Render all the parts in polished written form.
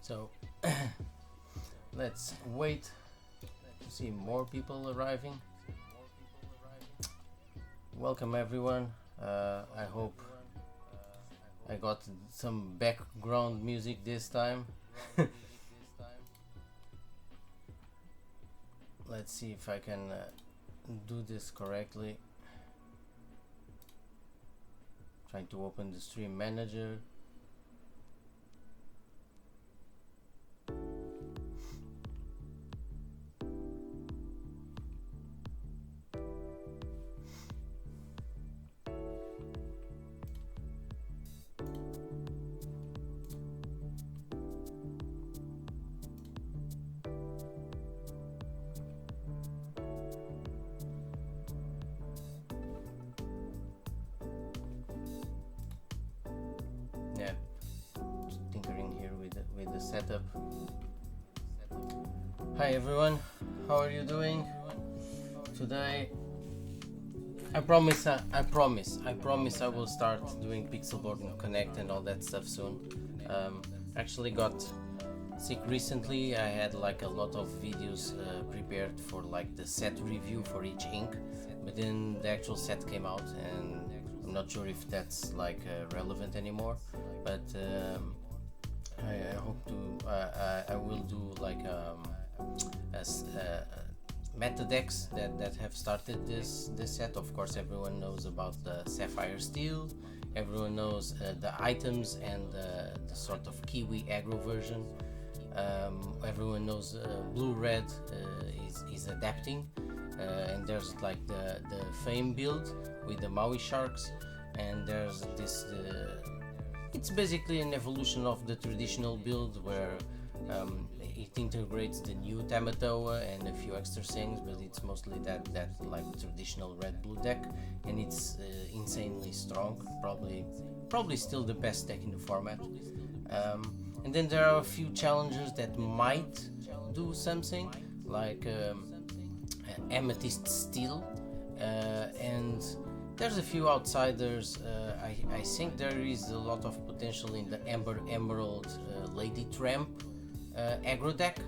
So let's wait to see more people arriving. Welcome everyone. I hope I got some background music this time. Let's see if I can do this correctly. Trying to open the stream manager. Yeah, just tinkering here with the setup. Hi everyone, how are you doing today? I promise I will start doing Pixelboard and Connect and all that stuff soon. Actually got sick recently. I had like a lot of videos prepared for like the set review for each ink, but then the actual set came out and I'm not sure if that's like relevant anymore, but I hope to I will do like meta decks that have started this set. Of course, everyone knows about the Sapphire Steel, everyone knows the items and the sort of Kiwi aggro version. Everyone knows Blue Red is adapting, and there's like the Fame build with the Maui Sharks, and there's this it's basically an evolution of the traditional build where it integrates the new Tamatoa and a few extra things, but it's mostly that like traditional red blue deck, and it's insanely strong, probably still the best deck in the format. And then there are a few challengers that might do something like Amethyst Steel, and there's a few outsiders. I think there is a lot of potential in the Amber Emerald Lady Tramp aggro deck,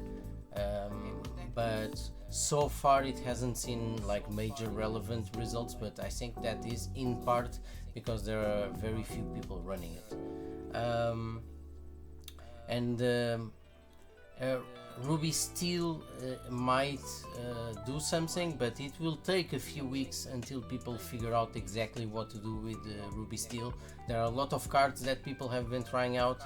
but so far it hasn't seen like major relevant results, but I think that is in part because there are very few people running it. Ruby Steel might do something, but it will take a few weeks until people figure out exactly what to do with Ruby Steel. There are a lot of cards that people have been trying out.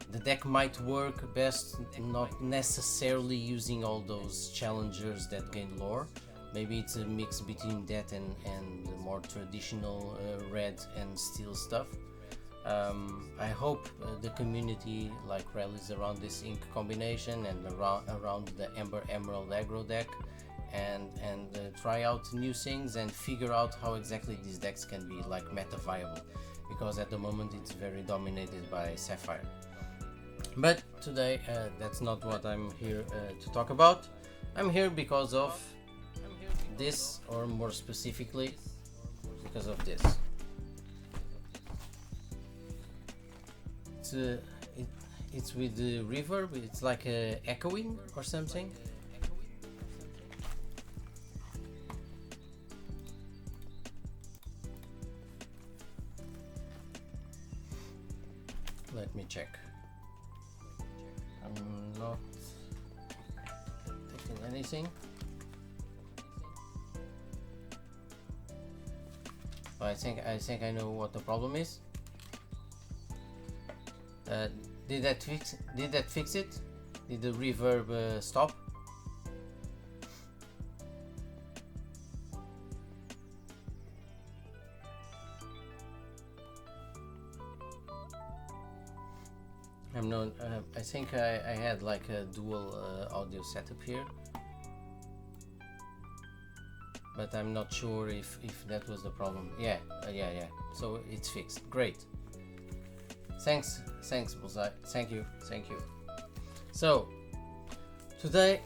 The deck might work best not necessarily using all those challengers that gain lore. Maybe it's a mix between that and the more traditional red and steel stuff. I hope the community like rallies around this ink combination and around the Amber Emerald aggro deck, and try out new things and figure out how exactly these decks can be like meta viable, because at the moment it's very dominated by Sapphire. But today that's not what I'm here to talk about. I'm here because of this, or more specifically because of this. It's with the reverb, it's like a echoing or something. Let me check. I'm not taking anything. I think I know what the problem is. Did that fix it? Did the reverb stop? I'm not. I think I had like a dual audio setup here, but I'm not sure if that was the problem. Yeah. So it's fixed. Great. Thanks, Bullseye. Thank you. So today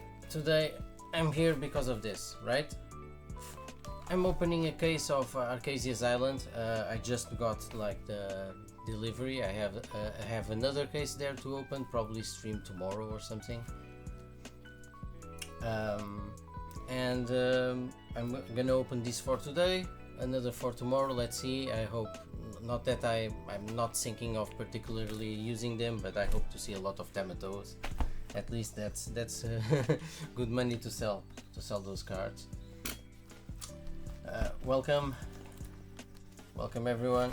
I'm here because of this, right? I'm opening a case of ARCHAZIA'S Island. I just got like the delivery. I have another case there to open, probably stream tomorrow or something. I'm gonna open this for today, another for tomorrow. Let's see. I hope not that I'm not thinking of particularly using them, but I hope to see a lot of tomatoes. At least that's good money to sell those cards. Welcome everyone.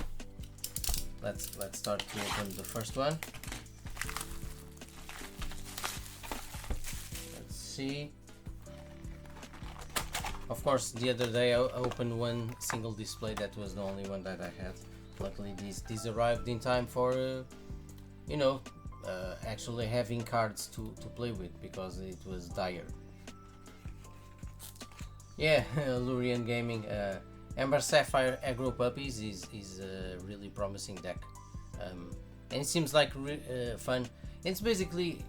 Let's start to open the first one. Let's see. Of course, the other day I opened one single display. That was the only one that I had. Luckily, these arrived in time for you know, actually having cards to play with, because it was dire. Yeah, Lurian Gaming. Amber Sapphire Aggro Puppies is a really promising deck, and it seems like fun. It's basically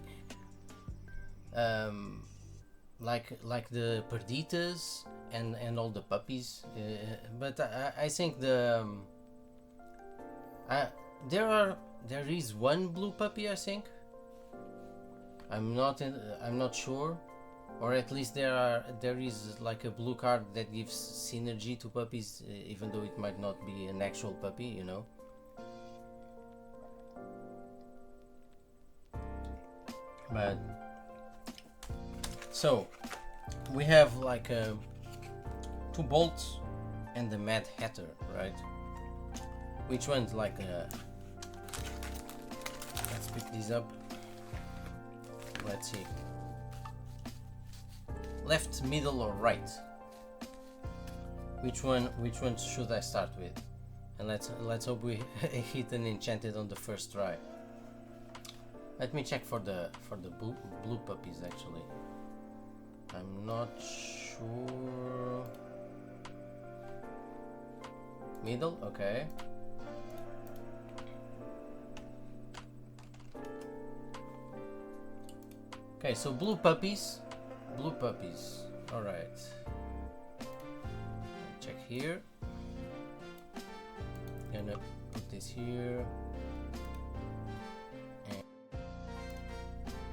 like the Perditas and all the puppies, but I think there is one blue puppy, I think. I'm not sure, or at least there is like a blue card that gives synergy to puppies, even though it might not be an actual puppy, you know. But so we have like two bolts and the Mad Hatter, right? Which one's like let's pick these up. Let's see. Left, middle, or right? Which one should I start with? And let's hope we hit an enchanted on the first try. Let me check for the blue puppies actually. I'm not sure. Middle, okay. Okay, so blue puppies. All right. Check here. Gonna put this here. And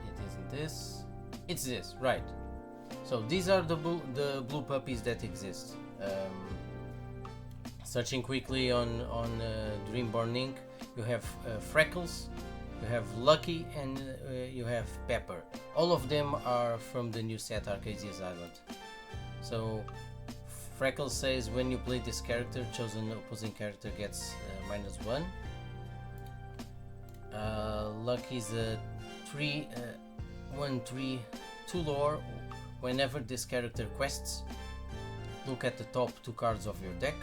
it isn't this. It's this, right? So these are the blue puppies that exist. Searching quickly on Dreamborn Inc., you have Freckles, you have Lucky, and you have Pepper. All of them are from the new set Archazia's Island. So Freckles says when you play this character, chosen opposing character gets -1. Lucky is a 1/3 2 lore. Whenever this character quests, look at the top 2 cards of your deck.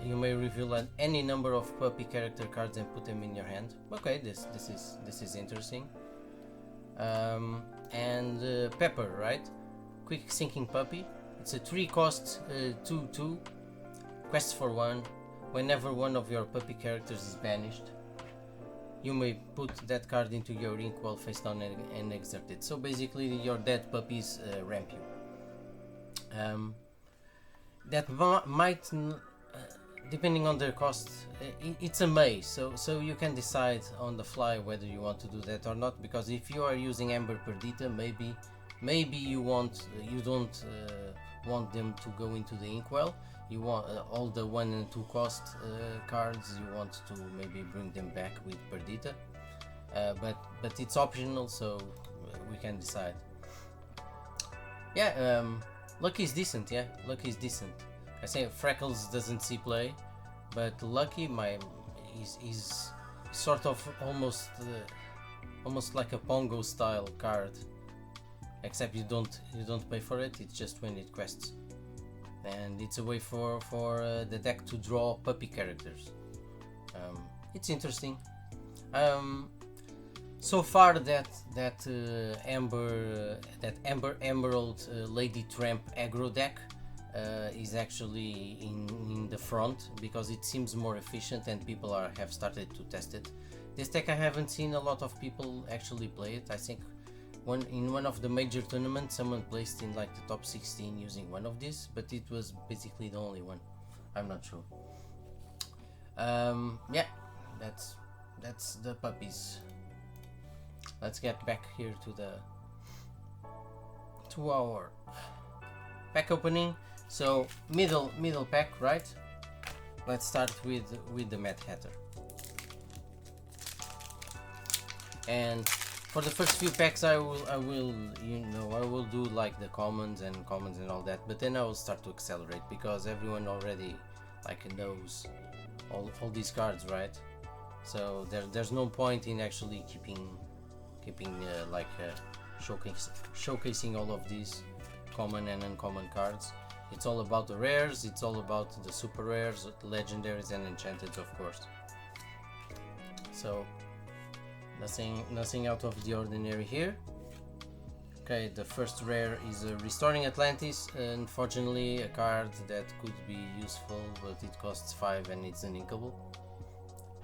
You may reveal any number of puppy character cards and put them in your hand. Okay, this is interesting. And Pepper, right? Quick Sinking Puppy. It's a 3-cost 2/2. Quest for 1. Whenever one of your puppy characters is banished, you may put that card into your ink while face down and exert it. So basically your dead puppies ramp you. That might, depending on their cost, it's a maze, so you can decide on the fly whether you want to do that or not, because if you are using Amber Perdita, maybe you don't want them to go into the inkwell. You want all the 1 and 2 cost cards, you want to maybe bring them back with Perdita, but it's optional, so we can decide. Yeah, Lucky is decent. Yeah, Lucky is decent. I say Freckles doesn't see play, but Lucky is sort of almost like a Pongo style card, except you don't pay for it. It's just when it quests, and it's a way for the deck to draw puppy characters. It's interesting. So far that Amber Emerald Lady Tramp aggro deck is actually in the front, because it seems more efficient and people have started to test it. This deck I haven't seen a lot of people actually play it. I think in one of the major tournaments someone placed in like the top 16 using one of these, but it was basically the only one. I'm not sure. Yeah, that's the puppies. Let's get back here to our pack opening. So middle pack, right? Let's start with the Mad Hatter. And for the first few packs, I will do like the commons and all that, but then I will start to accelerate because everyone already like knows all these cards, right? So there's no point in actually keeping showcasing all of these common and uncommon cards. It's all about the rares, it's all about the super rares, legendaries and enchanteds, of course. So nothing out of the ordinary here. Okay, the first rare is Restoring Atlantis. Unfortunately, a card that could be useful, but it costs 5 and it's an inkable.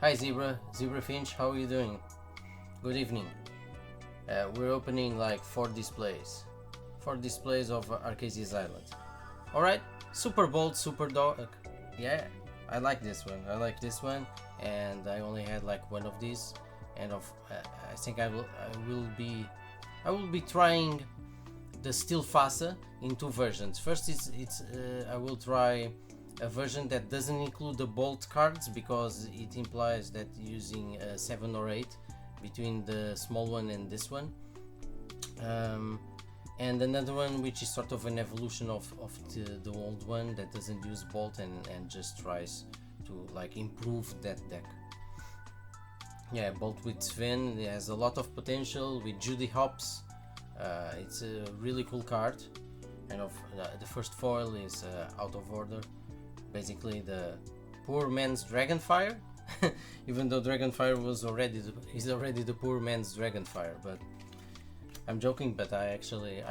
Hi Zebra Finch, how are you doing? Good evening. We're opening like 4 displays of Archazia's Island. Alright, Super Bolt, Super Dog. Yeah, I like this one, and I only had like one of these. And I think I will be trying the Steel Fassa in 2 versions. First, I will try a version that doesn't include the Bolt cards because it implies that using 7 or 8 between the small one and this one. And another one which is sort of an evolution of the old one that doesn't use Bolt and just tries to like improve that deck. Yeah, Bolt with Sven, it has a lot of potential with Judy Hopps. It's a really cool card. And the first foil is out of order. Basically the poor man's Dragonfire. Even though Dragonfire is already the poor man's Dragonfire, but I'm joking, but I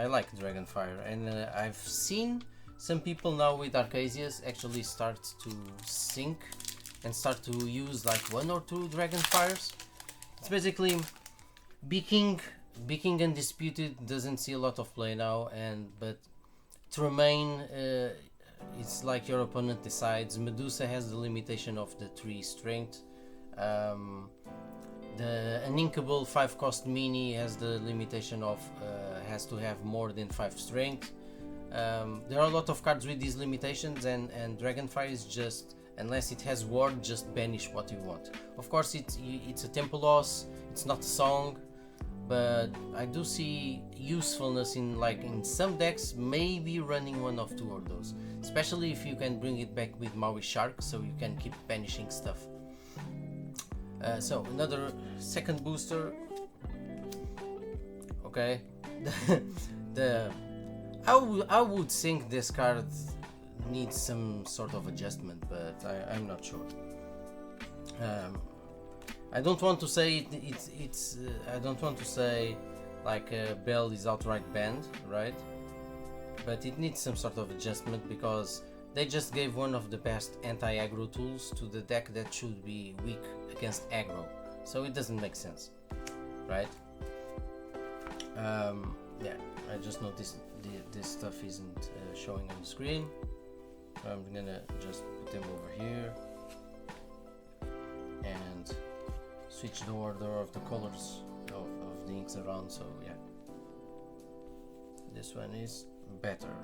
like Dragonfire, and I've seen some people now with Archazia's actually start to sync and start to use like 1 or 2 Dragonfires. It's basically Beaking Undisputed doesn't see a lot of play now, but Tremaine, it's like your opponent decides. Medusa has the limitation of the 3 strength. The Uninkable 5 cost mini has the limitation of has to have more than 5 strength. There are a lot of cards with these limitations, and Dragonfire is just, unless it has ward, just banish what you want. Of course it's a tempo loss, it's not a song, but I do see usefulness in some decks, maybe running 1 of 2 of those, especially if you can bring it back with Maui Shark so you can keep banishing stuff. So another second booster. Okay, I would think this card needs some sort of adjustment, but I'm not sure. I don't want to say I don't want to say like Bell is outright banned, right? But it needs some sort of adjustment because they just gave one of the best anti-aggro tools to the deck that should be weak against aggro, so it doesn't make sense, right? Yeah, I just noticed this stuff isn't showing on the screen. I'm gonna just put them over here and switch the order of the colors of the inks around, so yeah, this one is better,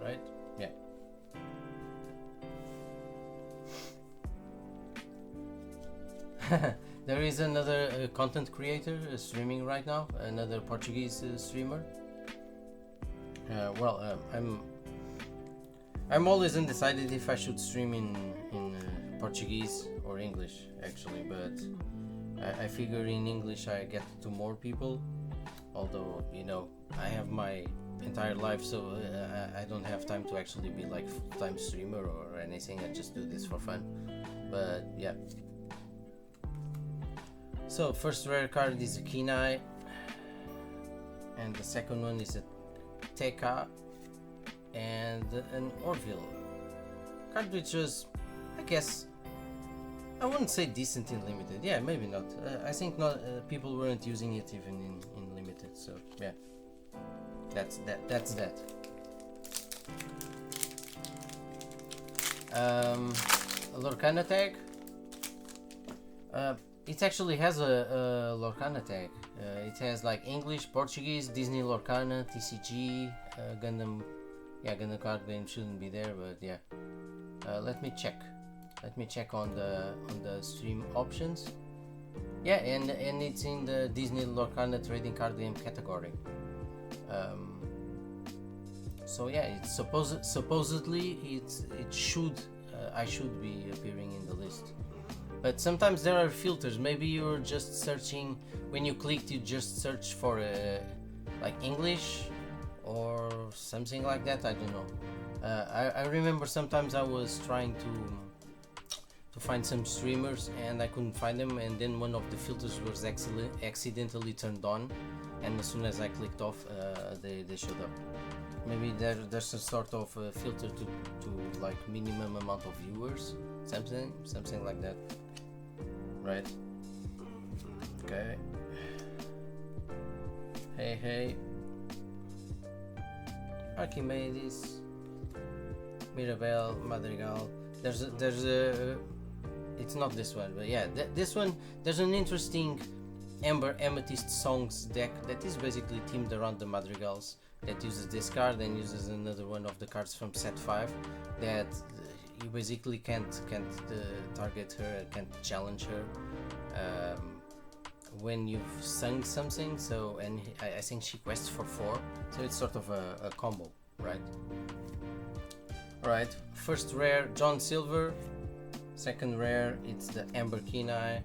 right? Yeah. There is another content creator streaming right now, another Portuguese streamer. I'm always undecided if I should stream in Portuguese or English, actually, but I figure in English I get to more people, although, you know, I have my entire life, so I don't have time to actually be like full-time streamer or anything. I just do this for fun, but yeah. So first rare card is a Kenai, and the second one is a Teka and an Orville card, which was, I guess, I wouldn't say decent in limited. Yeah, maybe not. I think not. People weren't using it even in limited. So yeah, that's that. A Lorcana tag. It actually has a Lorcana tag. It has like English, Portuguese, Disney Lorcana, TCG, Gundam. Yeah, Gundam card game shouldn't be there, but yeah. Let me check. Let me check on the stream options. Yeah, and it's in the Disney Lorcana trading card game category. So yeah, it's supposedly it should I should be appearing in the list. But sometimes there are filters. Maybe you're just searching, when you clicked you just search for like English or something like that. I don't know. I remember sometimes I was trying to find some streamers and I couldn't find them, and then one of the filters was accidentally turned on, and as soon as I clicked off, they showed up. Maybe there's a sort of filter to like minimum amount of viewers, something like that, right? Okay. Hey, Archimedes, Mirabel, Madrigal. There's a it's not this one, but yeah, this one. There's an interesting Amber Amethyst Songs deck that is basically themed around the Madrigals, that uses this card and uses another one of the cards from set 5 that you basically can't target her, can't challenge her when you've sung something. So, and I think she quests for 4, so it's sort of a combo, right? Alright, first rare John Silver, second rare it's the Amber Kenai,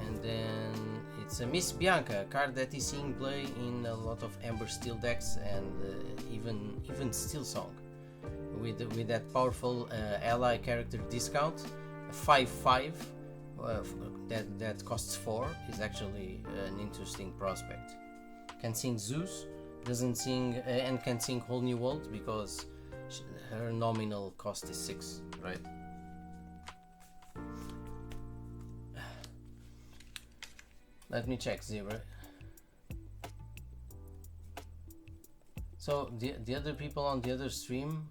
and then it's a Miss Bianca, a card that is seeing play in a lot of Amber Steel decks, and even Steel Song, with that powerful ally character discount. 5/5 that costs 4 is actually an interesting prospect. Can sing Zeus, doesn't sing and can sing Whole New World because her nominal cost is 6, right? Let me check, Zebra. So the other people on the other stream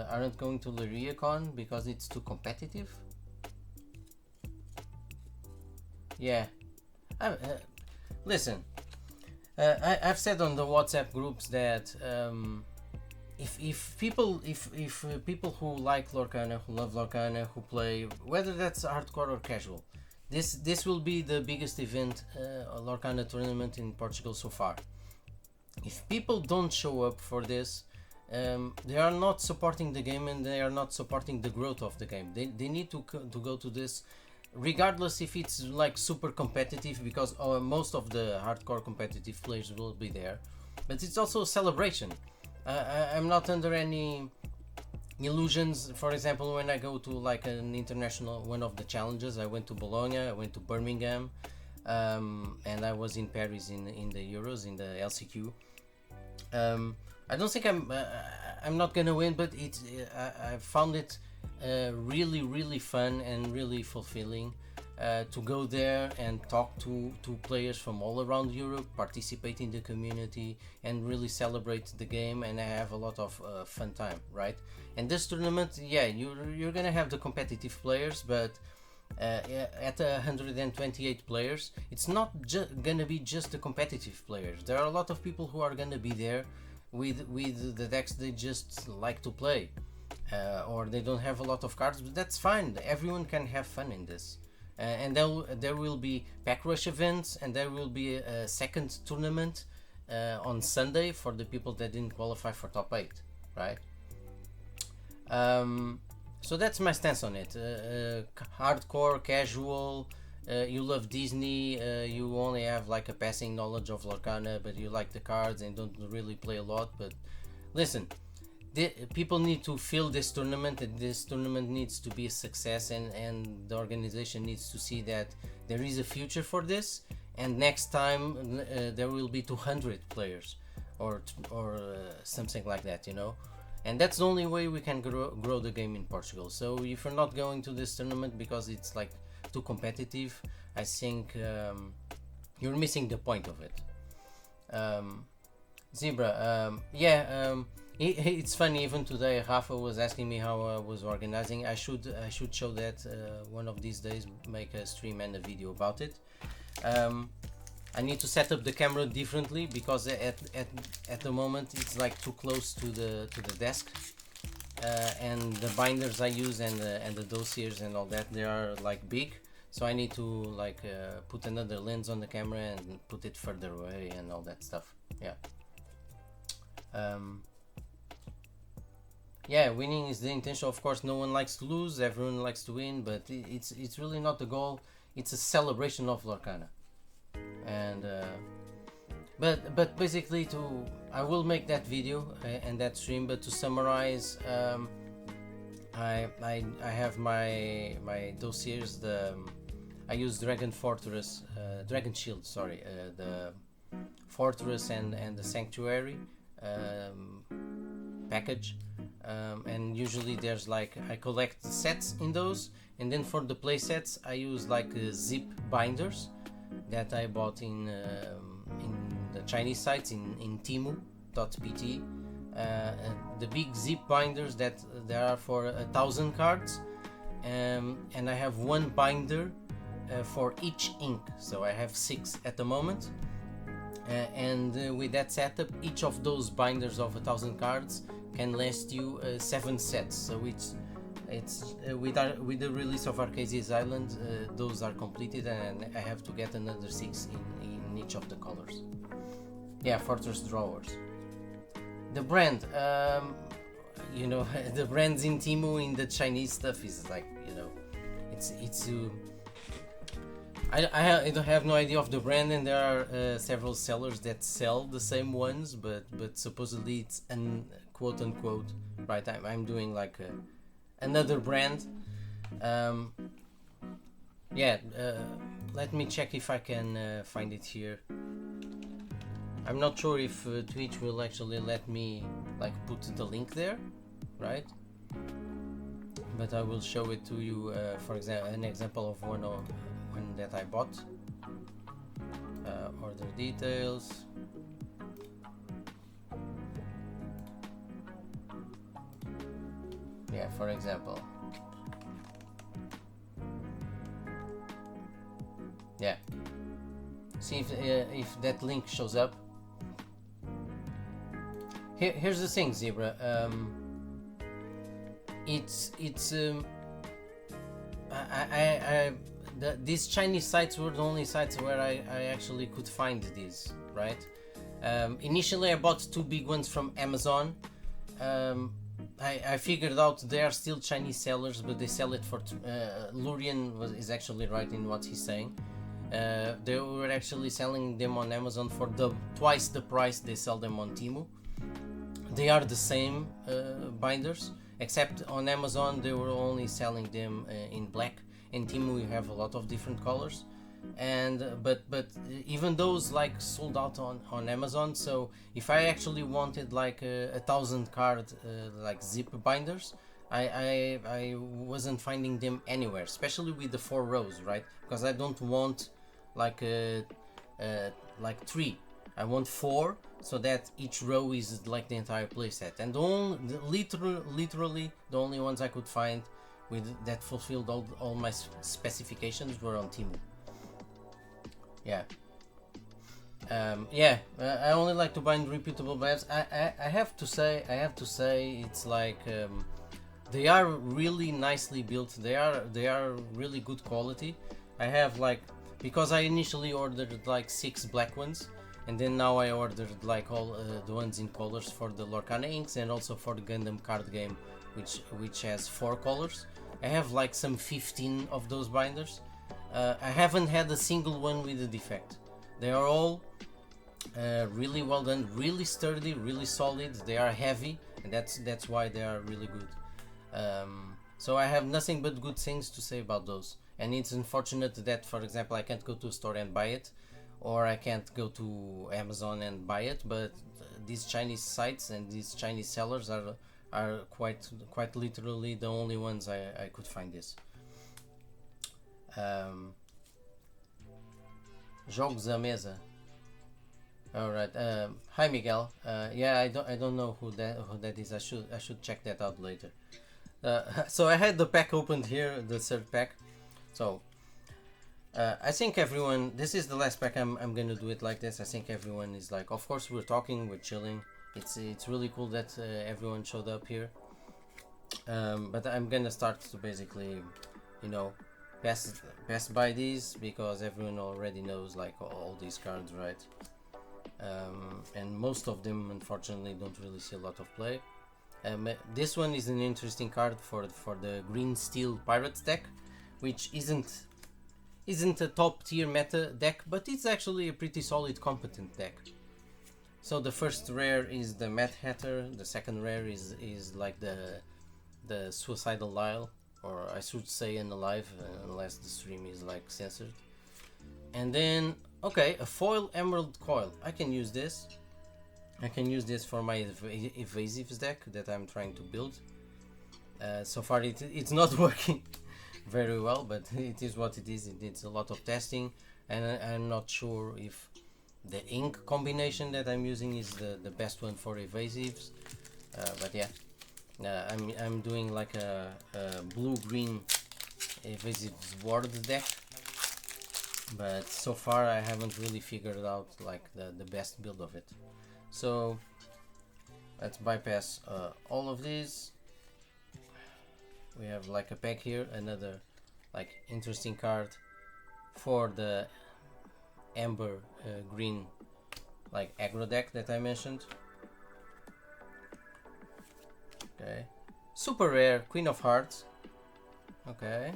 aren't going to LariaCon because it's too competitive? Yeah. Listen, I've said on the WhatsApp groups that if people who like Lorcana, who love Lorcana, who play, whether that's hardcore or casual, this will be the biggest event, Lorcana tournament in Portugal so far. If people don't show up for this, they are not supporting the game and they are not supporting the growth of the game. They need to go to this, regardless if it's like super competitive, because most of the hardcore competitive players will be there. But it's also a celebration. I'm not under any illusions. For example, when I go to like an international one of the challenges, I went to Bologna, I went to Birmingham, and I was in Paris in the Euros, in the LCQ. I don't think I'm not gonna win, but I found it really fun and really fulfilling to go there and talk to players from all around Europe, participate in the community, and really celebrate the game, and have a lot of fun time, right? And this tournament, yeah, you're gonna have the competitive players, but at 128 players, it's not gonna be just the competitive players. There are a lot of people who are gonna be there with the decks they just like to play, or they don't have a lot of cards, but that's fine. Everyone can have fun in this. And there will be pack rush events, and there will be a second tournament on Sunday for the people that didn't qualify for top 8, right? So that's my stance on it. Hardcore, casual, you love Disney, you only have like a passing knowledge of Lorcana, but you like the cards and don't really play a lot. But listen, people need to fill this tournament, and this tournament needs to be a success, and the organization needs to see that there is a future for this, and next time there will be 200 players or something like that, you know. And that's the only way we can grow the game in Portugal. So if you're not going to this tournament because it's like too competitive, I think you're missing the point of it. Zebra, It's funny. Even today, Rafa was asking me how I was organizing. I should show that one of these days. Make a stream and a video about it. I need to set up the camera differently because at the moment it's like too close to the desk, and the binders I use and the dossiers and all that, they are like big. So I need to like put another lens on the camera and put it further away and all that stuff. Yeah. Yeah, winning is the intention. Of course, no one likes to lose. Everyone likes to win, but it's really not the goal. It's a celebration of Lorcana, and but basically, I will make that video and that stream. But to summarize, I have my dossiers. I use Dragon Fortress, Dragon Shield. Sorry, the Fortress and the Sanctuary package. And usually there's like I collect the sets in those, and then for the play sets I use like zip binders that I bought in the Chinese sites in Temu.pt. The big zip binders that there are for 1,000 cards, and I have one binder for each ink, so I have 6 at the moment. And with that setup, each of those binders of 1,000 cards can last you 7 sets. So it's with the release of Archazia's Island, those are completed, and I have to get another 6 in each of the colors. Yeah, Fortress Drawers. The brand, you know, the brands in Temu in the Chinese stuff is like, you know, it's I don't have no idea of the brand, and there are several sellers that sell the same ones, but supposedly it's an quote unquote, right? I'm doing like another brand. Yeah, let me check if I can find it here. I'm not sure if Twitch will actually let me like put the link there, right? But I will show it to you. For example, an example of one that I bought. Order details. Yeah, for example. Yeah. See if that link shows up. Here's the thing, Zebra. These Chinese sites were the only sites where I actually could find these, right? Initially I bought 2 big ones from Amazon. I figured out they are still Chinese sellers, but they sell it for Lurian is actually right in what he's saying. They were actually selling them on Amazon for twice the price they sell them on Temu. They are the same binders, except on Amazon they were only selling them in black. In Temu we have a lot of different colors, and but even those like sold out on Amazon. So if I actually wanted like 1,000 card like zip binders, I wasn't finding them anywhere, especially with the 4 rows, right? Because I don't want like 3, I want 4, so that each row is like the entire playset. And literally the only ones I could find with that fulfilled all my specifications were on Temu. Yeah. I only like to bind reputable brands. I have to say it's like they are really nicely built. They are really good quality. I have like, because I initially ordered like 6 black ones, and then now I ordered like all the ones in colors for the Lorcana inks, and also for the Gundam card game, which has 4 colors. I have like some 15 of those binders. I haven't had a single one with a defect. They are all really well done, really sturdy, really solid. They are heavy, and that's why they are really good. So I have nothing but good things to say about those. And it's unfortunate that, for example, I can't go to a store and buy it, or I can't go to Amazon and buy it. But these Chinese sites and these Chinese sellers are quite literally the only ones I could find this. Jogos à mesa. All right. Hi, Miguel. Yeah, I don't know who that is. I should check that out later. So I had the pack opened here, the third pack. So I think everyone. This is the last pack. I'm gonna do it like this. I think everyone is like. Of course, we're talking, we're chilling. It's really cool that everyone showed up here. But I'm gonna start to basically, you know, pass by these because everyone already knows like all these cards, right? And most of them unfortunately don't really see a lot of play. This one is an interesting card for the green steel pirates deck, which isn't a top tier meta deck, but it's actually a pretty solid competent deck. So the first rare is the Mad Hatter, the second rare is like the Suicidal Lyle, or I should say Unalive, unless the stream is like censored. And then, okay, a foil Emerald Coil. I can use this. I can use this for my evasives deck that I'm trying to build. So far it's not working very well, but it is what it is. It needs a lot of testing, and I'm not sure if the ink combination that I'm using is the best one for evasives. But yeah, I'm doing like a blue-green evasives ward deck. But so far I haven't really figured out like the best build of it. So let's bypass all of these. We have like a pack here, another like interesting card for the amber green like aggro deck that I mentioned. Okay, super rare Queen of Hearts. Okay.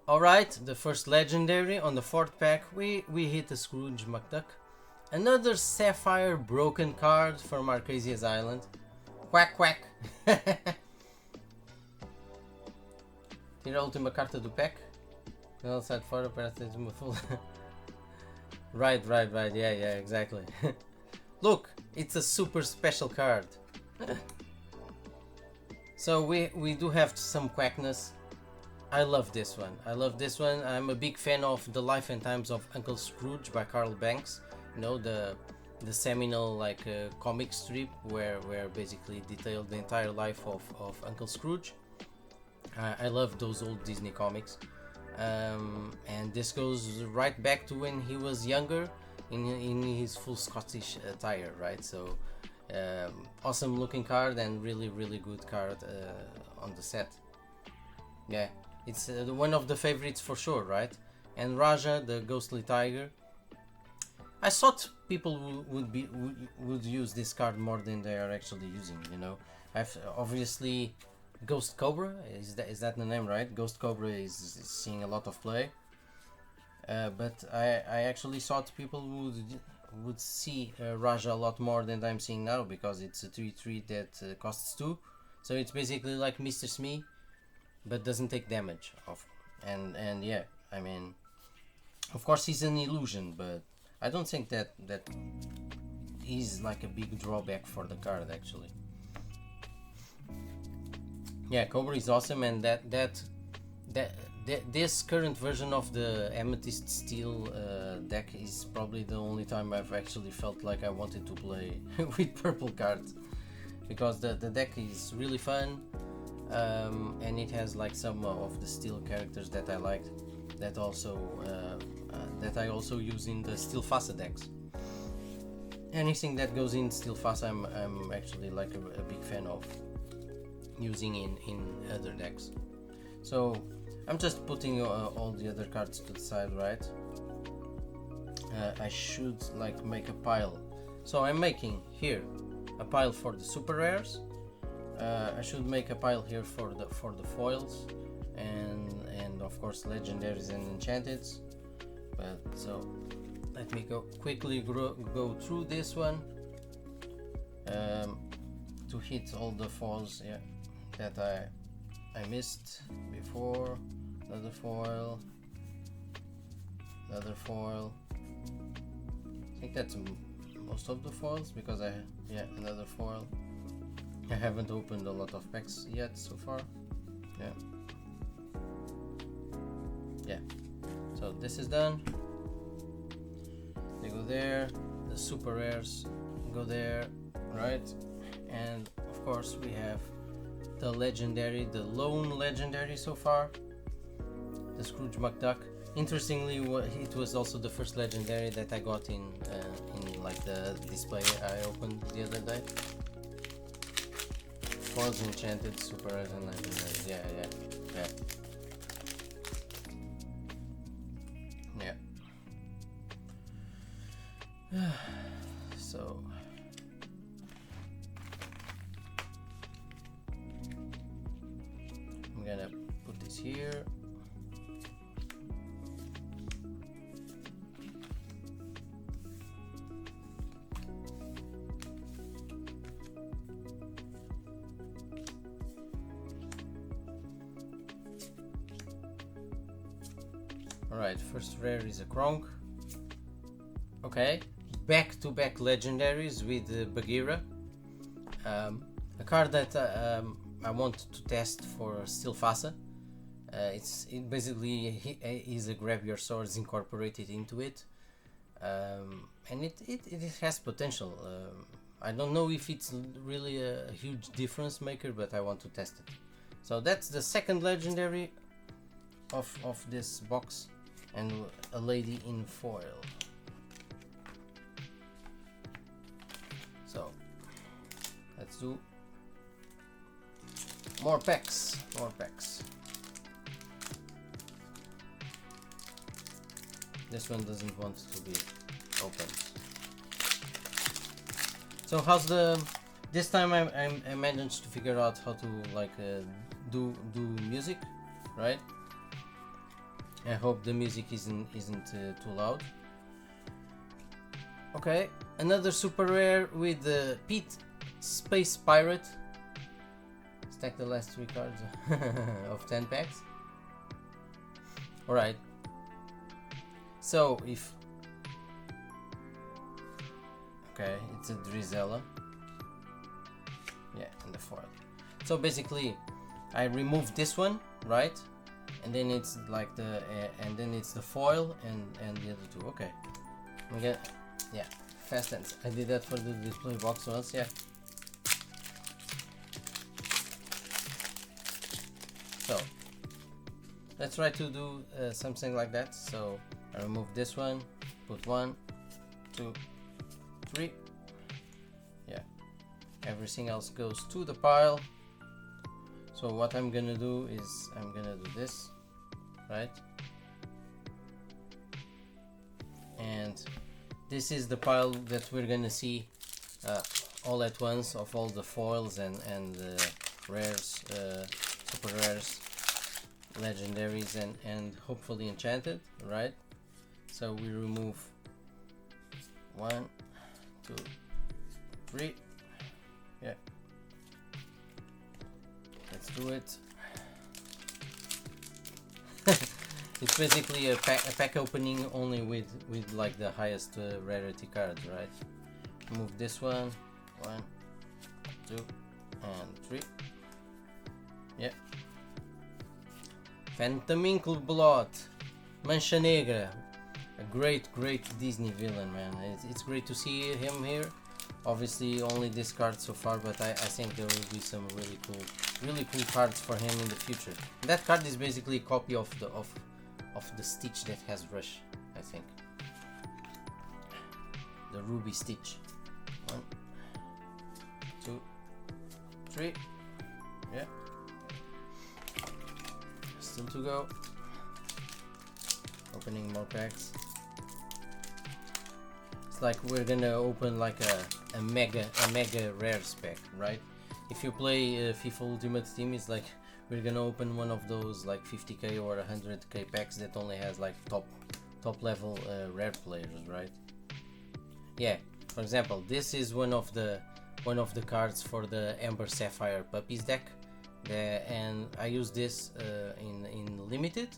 Alright, the first legendary on the fourth pack. We hit a Scrooge McDuck. Another Sapphire broken card from Arcrazia's Island. Quack quack. Tira a última carta do pack. Ela sai de fora, parece uma full. Right, yeah, exactly. Look, it's a super special card. So we do have some quackness. I love this one. I'm a big fan of The Life and Times of Uncle Scrooge by Carl Banks. You know, the seminal like comic strip where basically detailed the entire life of Uncle Scrooge. I love those old Disney comics. And this goes right back to when he was younger in his full Scottish attire, right? So awesome looking card and really good card on the set. Yeah, it's one of the favorites for sure, right? And Raja, the ghostly tiger. I thought people would use this card more than they are actually using, you know. I've obviously Ghost Cobra, is that the name, right? Ghost Cobra is seeing a lot of play. But I actually thought people would see Raja a lot more than I'm seeing now, because it's a 3/3 that costs 2. So it's basically like Mr. Smee, but doesn't take damage off. And yeah, I mean, of course he's an illusion, but I don't think that is like a big drawback for the card actually. Yeah, Cobra is awesome, and this current version of the Amethyst Steel deck is probably the only time I've actually felt like I wanted to play with purple cards, because the deck is really fun, and it has like some of the steel characters that I liked, that I also use in the Steel Fasa decks. Anything that goes in Steel Fasa I'm actually like a big fan of using in other decks. So I'm just putting all the other cards to the side, right? I should like make a pile. So I'm making here a pile for the super rares. I should make a pile here for the foils and of course legendaries and enchanteds. But so let me quickly go through this one to hit all the foils, yeah, that I missed before. Another foil. I think that's most of the foils, because another foil. I haven't opened a lot of packs yet so far. Yeah. So this is done. they go there. The super rares go there, right? And of course we have the legendary, the lone legendary so far, the Scrooge McDuck. Interestingly, it was also the first legendary that I got in like the display I opened the other day. Foils, enchanted, super rares, and legendaries. Yeah. So I'm gonna put this here. Alright, first rare is a Kronk. Okay, back-to-back legendaries with Bagheera. A card that I want to test for Stilfasa. It basically is a grab your swords incorporated into it, and it has potential. I don't know if it's really a huge difference maker, but I want to test it. So that's the second legendary of this box, and a lady in foil. So let's do more packs. This one doesn't want to be opened. So how's this time I managed to figure out how to like do music, right? I hope the music isn't too loud. Okay, another super rare with the Pete Space Pirate. Stack the last 3 cards of 10 packs. Alright. So if... Okay, it's a Drizella. Yeah, and the foil. So basically, I removed this one, right? And then it's like and then it's the foil and the other two. Okay. Yeah, fast hands. I did that for the display box once, yeah. So let's try to do something like that. So I remove this one, put 1, 2, 3. Yeah, everything else goes to the pile. So what I'm gonna do is I'm gonna do this, right? And this is the pile that we're gonna see all at once of all the foils and rares, super rares, legendaries, and hopefully enchanted, right? So we remove 1, 2, 3. Yeah. Let's do it. It's basically a pack opening only with like the highest rarity cards, right? Move this one, 1, 2, and 3. Yeah. Phantom Inkleblot, Mancha Negra, a great Disney villain, man. It's great to see him here. Obviously only this card so far, but I think there will be some really cool cards for him in the future. That card is basically a copy of the Stitch that has Rush, I think. The Ruby Stitch. 1, 2, 3. Yeah. Still to go. Opening more packs. It's like we're gonna open like a mega rares pack, right? If you play FIFA Ultimate Team, it's like we're gonna open one of those like 50k or 100k packs that only has like top level rare players, right? Yeah, for example, this is one of the cards for the Amber Sapphire Puppies deck, and I use this in limited.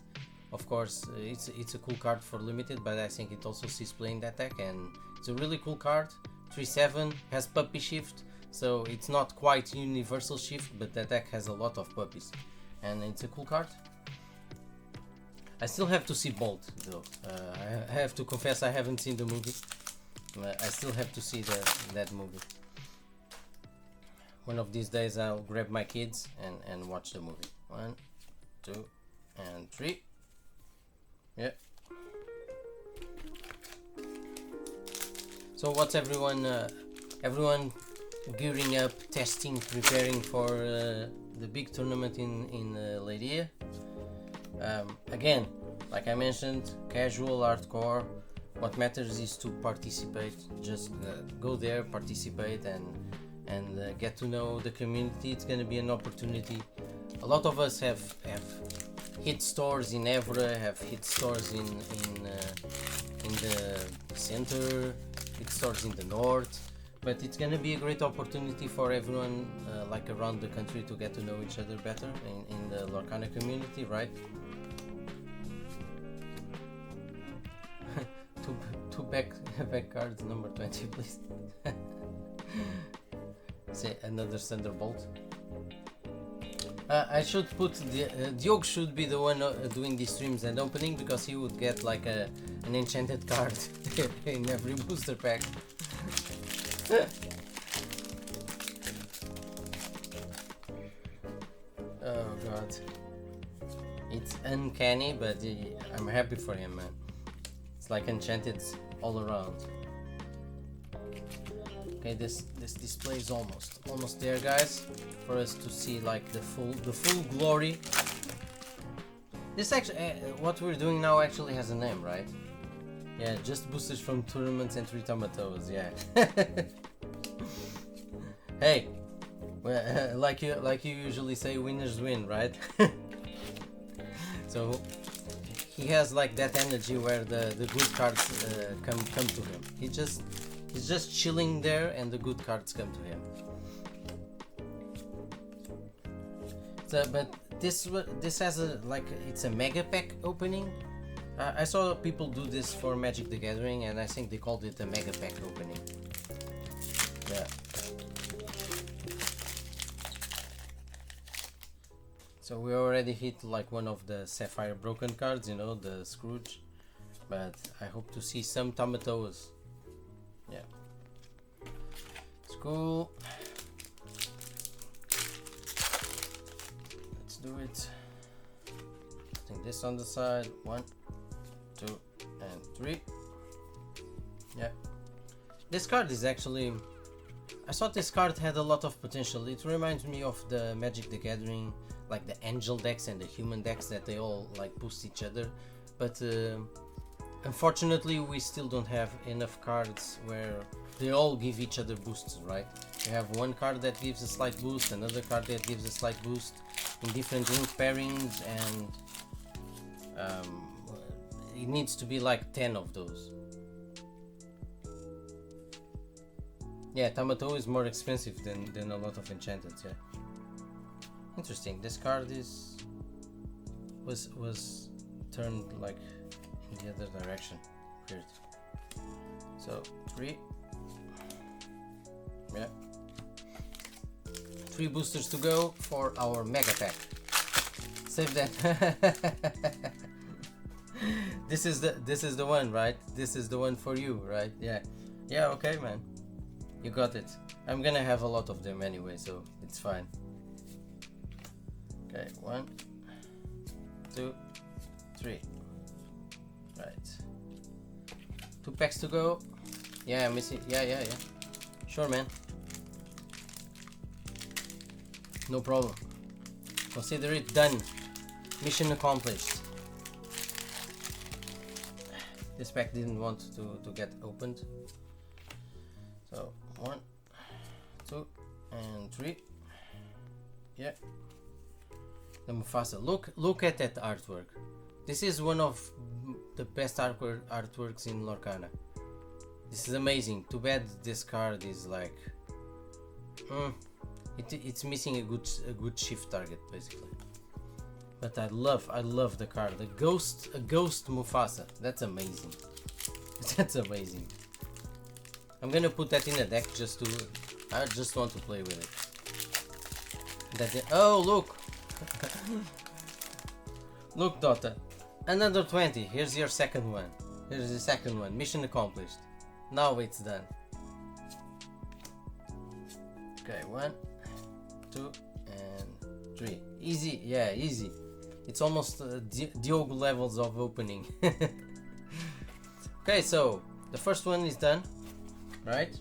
Of course, it's a cool card for limited, but I think it also sees play in that deck, and it's a really cool card. 3/7 has puppy shift, so it's not quite universal shift, but that deck has a lot of puppies, and it's a cool card. I still have to see Bolt though. I have to confess I haven't seen the movie. I still have to see that movie. One of these days I'll grab my kids and watch the movie. 1, 2, and 3. Yeah. So what's everyone gearing up, testing, preparing for the big tournament in Leiria? Again, like I mentioned, casual, hardcore. What matters is to participate. Just go there, participate, and get to know the community. It's going to be an opportunity. A lot of us have hit stores in Evra, have hit stores in the center, hit stores in the north. But it's going to be a great opportunity for everyone like around the country to get to know each other better in the Lorcana community, right? two back cards, number 20 please. Say another Thunderbolt. I should put Diogo should be the one doing these streams and opening, because he would get like an enchanted card in every booster pack. Oh god, it's uncanny, but I'm happy for him, man. It's like enchanted all around. Okay, this display is almost there, guys, for us to see like the full glory. This actually, what we're doing now actually has a name, right? Yeah, just boosters from tournaments and 3 tomatoes. Yeah. Hey, well, like you usually say, winners win, right? So he has like that energy where the good cards come to him. He's just chilling there, and the good cards come to him. So, but this has it's a mega pack opening. I saw people do this for Magic the Gathering, and I think they called it a mega pack opening. Yeah. So we already hit like one of the Sapphire broken cards, you know, the Scrooge. But I hope to see some tomatoes. Yeah. It's cool. Let's do it. Putting this on the side. 1, 2, and 3. Yeah. This card is actually... I thought this card had a lot of potential. It reminds me of the Magic the Gathering, like the angel decks and the human decks, that they all like boost each other. But unfortunately we still don't have enough cards where they all give each other boosts, right? You have one card that gives a slight boost, another card that gives a slight boost in different ink pairings, and it needs to be like 10 of those. Yeah, Tamato is more expensive than a lot of enchanted, yeah. Interesting, this card was turned like in the other direction. Weird. So 3. Yeah. 3 boosters to go for our mega pack. Save that. This is the one, right? This is the one for you, right? Yeah. Yeah, okay, man. You got it. I'm gonna have a lot of them anyway, so it's fine. Okay, 1, 2, 3. Right. 2 packs to go. Yeah, I'm missing. Yeah. Sure, man. No problem. Consider it done. Mission accomplished. This pack didn't want to get opened. So 1, 2, and 3. Yeah. The Mufasa. Look at that artwork. This is one of the best artworks in Lorcana. This is amazing. Too bad this card is like it's missing a good shift target basically. But I love the card. A ghost Mufasa. That's amazing. That's amazing. I'm gonna put that in a deck I just want to play with it. Oh look! Look, Dota. Another 20. Here's your second one. Here's the second one. Mission accomplished. Now it's done. Okay, 1, 2, and 3. Easy, yeah, easy. It's almost Diogo levels of opening. Okay, so the first one is done, right?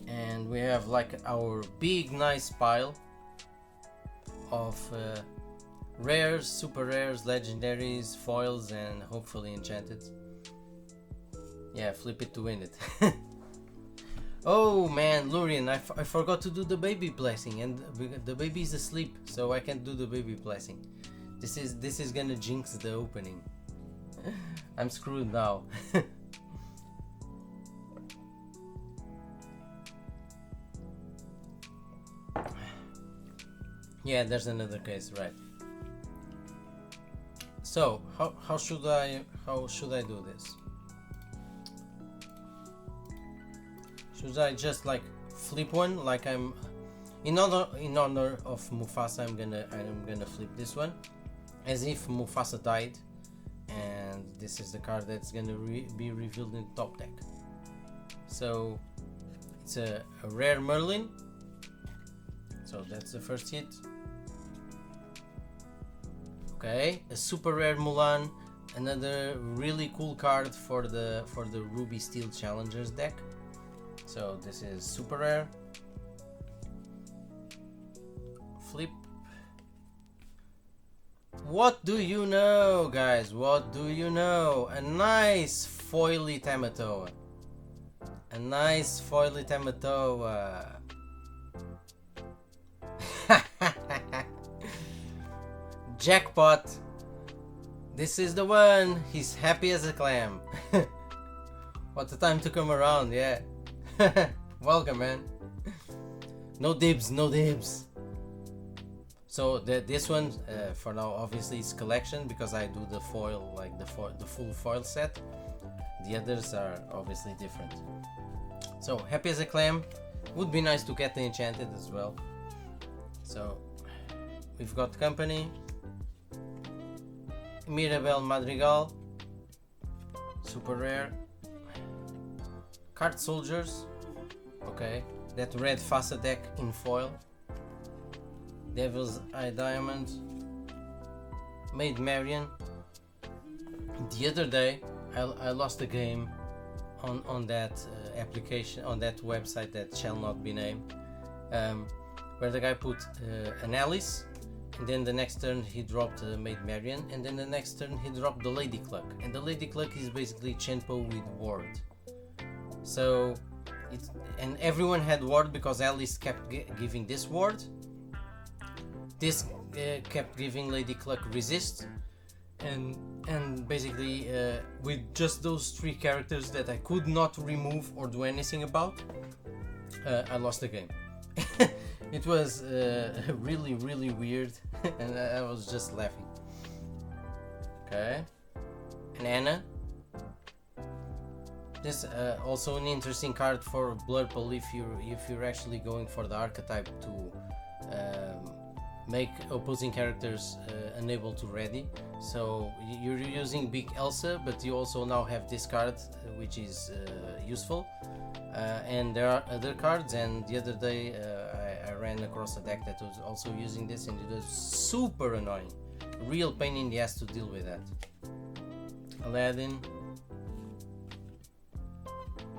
And we have like our big nice pile of rares, super rares, legendaries, foils, and hopefully enchanted. Yeah, flip it to win it. Oh man, Lurian, I forgot to do the baby blessing, and the baby is asleep, so I can't do the baby blessing. This is gonna jinx the opening. I'm screwed now. Yeah, there's another case, right? So how should I do this? Should I just like flip one, like I'm in honor of Mufasa? I'm gonna flip this one as if Mufasa died, and this is the card that's gonna be revealed in top deck. So it's a rare Merlin, so that's the first hit. Okay, a super rare Mulan, another really cool card for the Ruby Steel Challengers deck. So this is super rare. Flip. What do you know, guys? What do you know? A nice foily Tamatoa. A nice foily Tamatoa. Jackpot. This is the one. He's happy as a clam. What a time to come around, yeah. Welcome, man. No dibs, no dibs. So this one for now obviously is collection, because I do the foil, like the full foil set. The others are obviously different. So happy as a clam. Would be nice to get the enchanted as well. So we've got company. Mirabel Madrigal, super rare. Card Soldiers, okay, that red Fasa deck in foil. Devil's Eye Diamond, Maid Marian. The other day I lost a game on that application, on that website that shall not be named, where the guy put an Alice, and then the next turn he dropped Maid Marian, and then the next turn he dropped the Lady Cluck, and the Lady Cluck is basically Chenpo with Ward. So and everyone had ward because Alice kept giving this ward. This kept giving Lady Cluck resist, and basically with just those three characters that I could not remove or do anything about, I lost the game. It was really weird, and I was just laughing. Okay, and Anna. This also an interesting card for Blurple if you're actually going for the archetype to make opposing characters unable to ready. So you're using Big Elsa, but you also now have this card, which is useful. And there are other cards, and the other day I ran across a deck that was also using this, and it was super annoying. Real pain in the ass to deal with that. Aladdin.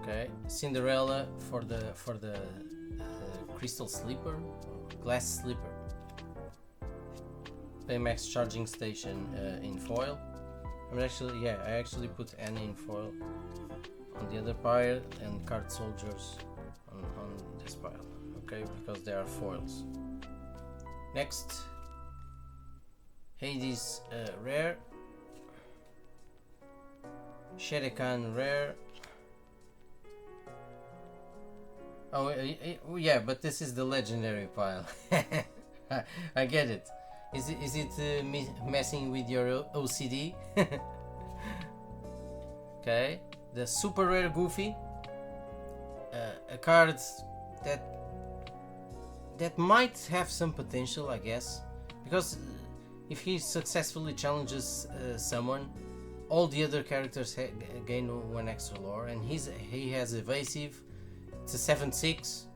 Okay, Cinderella for the Crystal Sleeper, Glass Slipper. Baymax Charging Station in foil. I actually put Anna in foil on the other pile, and Card Soldiers on this pile. Okay, because they are foils. Next, Hades rare, Shere Khan rare. Oh yeah, but this is the legendary pile. I get it. Is it messing with your OCD? Okay, the super rare Goofy, a card that might have some potential, I guess, because if he successfully challenges someone, all the other characters gain 1 extra lore, and he has evasive. It's a 7/6.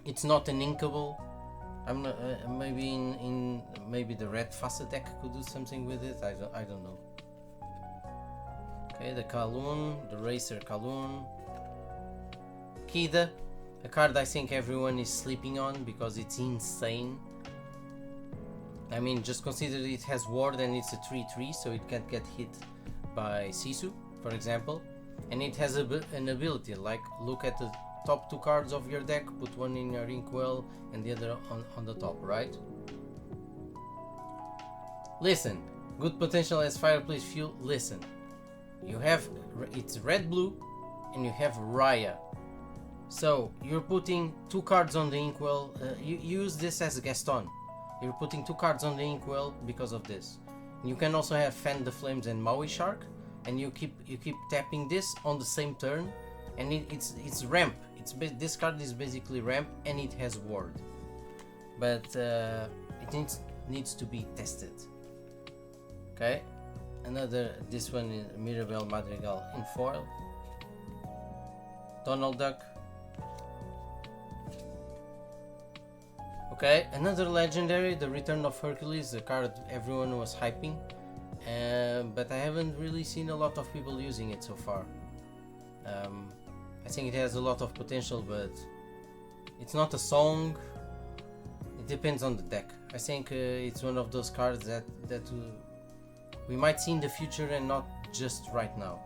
It's not an inkable. I'm not, maybe the red Fassa deck could do something with it. I don't know. Okay, the Kaloon, the Racer Kaloon, Kida, a card I think everyone is sleeping on because it's insane. I mean, just consider it has ward and it's a 3/3, so it can't get hit by Sisu, for example. And it has an ability, like look at the top 2 cards of your deck, put one in your inkwell and the other on the top, right? Listen, good potential as fireplace fuel. Listen, you have, it's red-blue and you have Raya. So you're putting 2 cards on the inkwell. You use this as Gaston. You're putting 2 cards on the inkwell because of this. You can also have Fan the Flames and Maui Shark, and you keep tapping this on the same turn, and it's ramp. This card is basically ramp, and it has ward, but it needs to be tested. Okay, this one is Mirabelle Madrigal in foil, Donald Duck. Okay, another legendary, the Return of Hercules, the card everyone was hyping, but I haven't really seen a lot of people using it so far. I think it has a lot of potential, but it's not a song. It depends on the deck. I think it's one of those cards that we might see in the future and not just right now.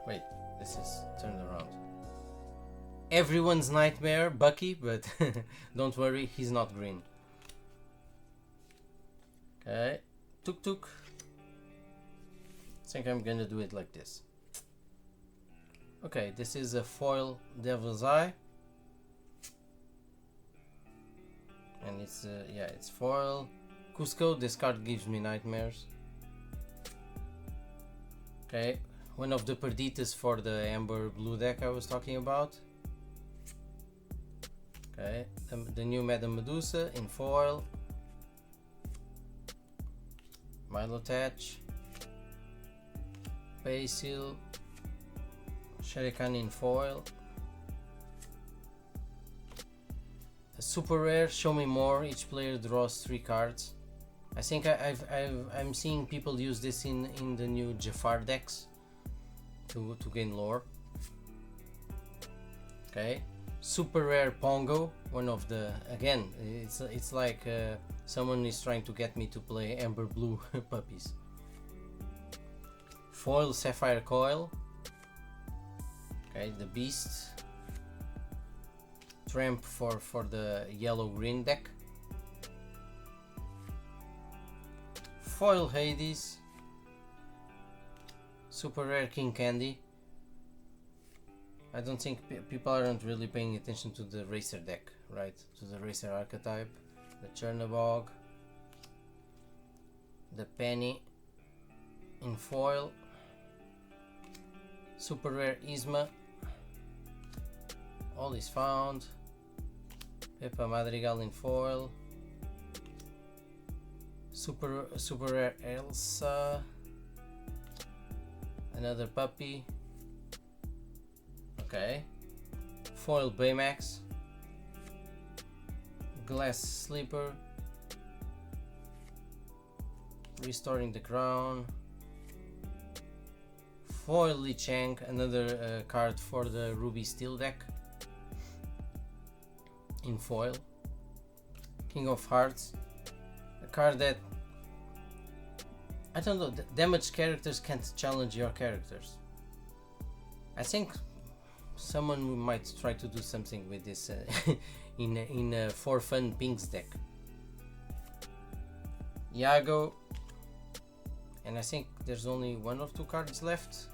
Wait, this is turned around. Everyone's nightmare, Bucky, but don't worry, he's not green. Okay, Tuk Tuk. I think I'm gonna do it like this. Okay, this is a foil Devil's Eye, and it's yeah, it's foil. Cusco. This card gives me nightmares. Okay, one of the Perditas for the Amber Blue deck I was talking about. Okay, the new Madame Medusa in foil. Milotech, Basil, Shuriken in foil. A super rare, Show Me More. Each player draws 3 cards. I think I'm seeing people use this in the new Jafar decks to gain lore. Okay, super rare Pongo. One of the, again, it's like someone is trying to get me to play Amber Blue puppies. Foil Sapphire Coil. Okay, the Beast. Tramp for the yellow green deck. Foil Hades. Super rare King Candy. I don't think people aren't really paying attention to the Racer deck, right? To the Racer archetype. The Chernobog. The Penny in foil. Super rare Isma. All is found. Peppa Madrigal in foil. Super rare Elsa. Another puppy. Okay. Foil Baymax. Glass Sleeper. Restoring the Crown. Foil Li Chang, another card for the Ruby Steel deck. In foil. King of Hearts. A card that, I don't know, damaged characters can't challenge your characters. I think someone might try to do something with this in a For Fun Pinks deck. Iago, and I think there's only 1 or 2 cards left.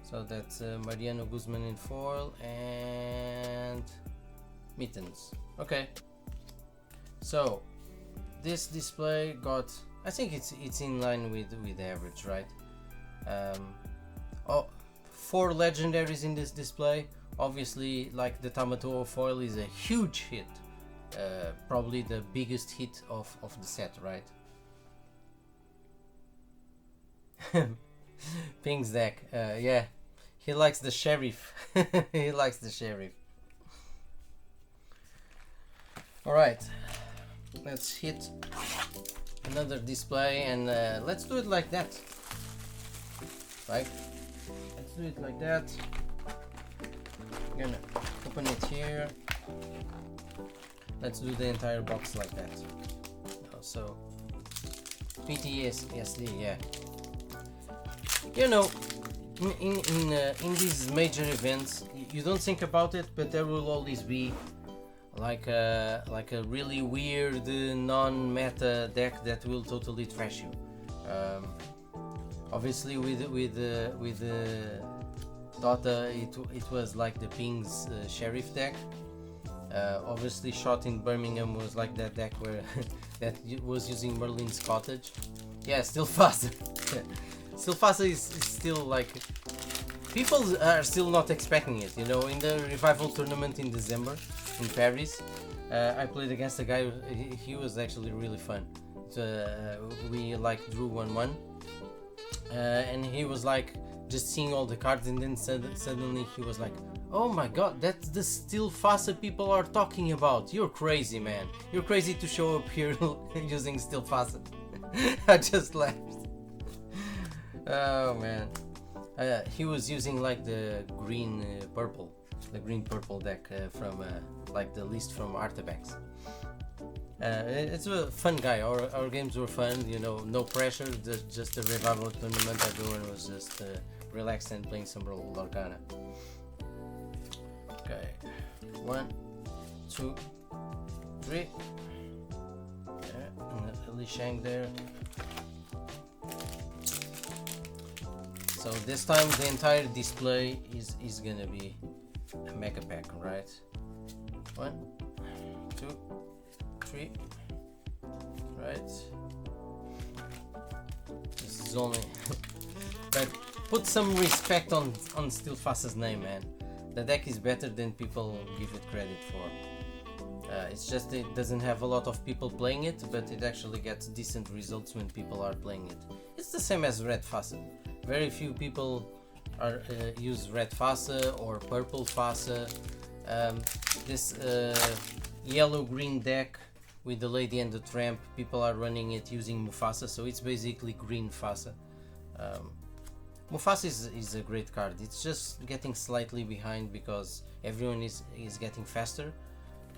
So that's Mariano Guzman in foil and Mittens. Okay. So this display got, I think it's in line with the average, right? 4 legendaries in this display, Obviously, like the Tamatoa foil is a huge hit, probably the biggest hit of the set, right? Ping's deck, yeah, he likes the sheriff. He likes the sheriff. Alright, let's hit another display and let's do it like that. Right? Let's do it like that. I'm gonna open it here. Let's do the entire box like that. So PTSD, yeah. You know, in these major events, you don't think about it, but there will always be like a really weird non-meta deck that will totally trash you. Obviously, with Dota, it was like the Ping's Sheriff deck. Obviously, Shot in Birmingham was like that deck where that was using Merlin's Cottage. Yeah, still faster. Still faster is still like, people are still not expecting it. You know, in the Revival tournament in December in Paris, I played against a guy. He was actually really fun. We like drew 1-1, and he was like just seeing all the cards, and then suddenly he was like, "Oh my god, that's the Still Faster people are talking about. You're crazy, man. You're crazy to show up here using Still Faster." I just laughed. Oh man. He was using like the green purple deck from like the list from Artifacts. It's a fun guy. Our games were fun, you know, no pressure, just a Revival tournament. Everyone was just relaxed and playing some Lorcana. Okay, 1, 2, 3. Yeah, Li Shang there. So this time the entire display is gonna be a mega pack, right? 1, 2, 3. Right. This is only but put some respect on Still Faster's name, man. The deck is better than people give it credit for. It's just it doesn't have a lot of people playing it, but it actually gets decent results when people are playing it. It's the same as Red Faster. Very few people are use Red Faster or Purple Faster. This yellow-green deck with the Lady and the Tramp, people are running it using Mufasa, so it's basically green Fasa. Mufasa is a great card. It's just getting slightly behind because everyone is getting faster.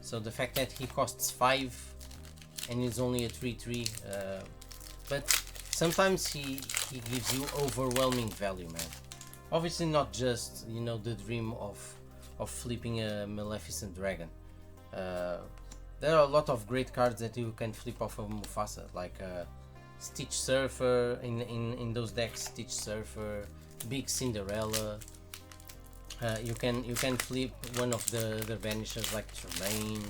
So the fact that he costs 5 and is only a 3/3, but sometimes he gives you overwhelming value, man. Obviously not just, you know, the dream of flipping a Maleficent Dragon. There are a lot of great cards that you can flip off of Mufasa, like Stitch Surfer in those decks. Stitch Surfer, Big Cinderella. You can flip one of the vanishers like Tremaine.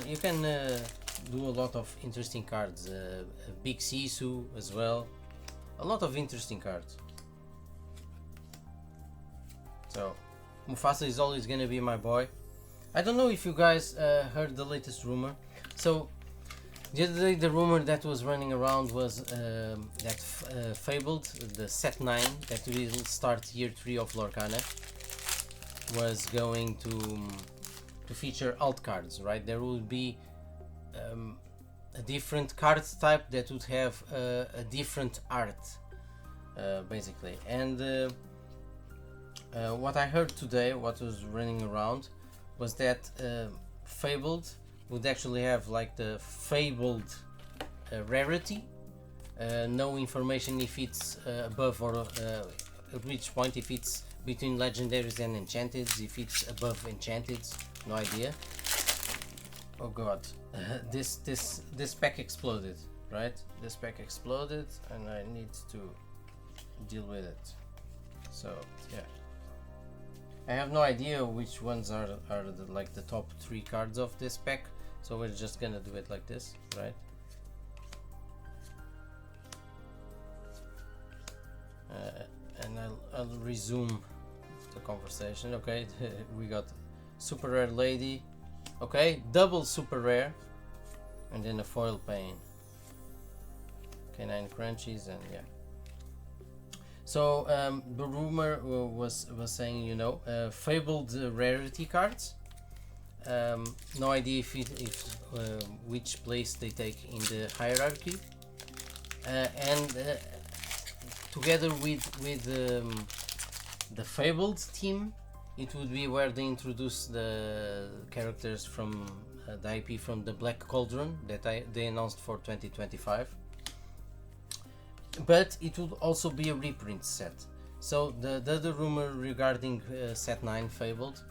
You can do a lot of interesting cards. Big Sisu as well. A lot of interesting cards. So Mufasa is always gonna be my boy. I don't know if you guys heard the latest rumor. So the other day the rumor that was running around was that Fabled, the set 9 that will start year 3 of Lorcana, was going to feature alt cards, right? There will be a different card type that would have a different art, basically. And what I heard today, what was running around, was that Fabled would actually have like the Fabled rarity, no information if it's above or at which point, if it's between legendaries and enchanted, if it's above enchanted, no idea. Oh god, this pack exploded, right? This pack exploded and I need to deal with it. So yeah, I have no idea which ones are like the top 3 cards of this pack, so we're just gonna do it like this, right? And I'll resume the conversation. Okay, we got super rare lady. Okay, double super rare, and then a foil pain. Canine crunchies, and yeah. So the rumor was saying, you know, fabled rarity cards. No idea if which place they take in the hierarchy, and together with the fabled team, it would be where they introduce the characters from the IP from the Black Cauldron that they announced for 2025. But it would also be a reprint set. So the other rumor regarding set 9 Fabled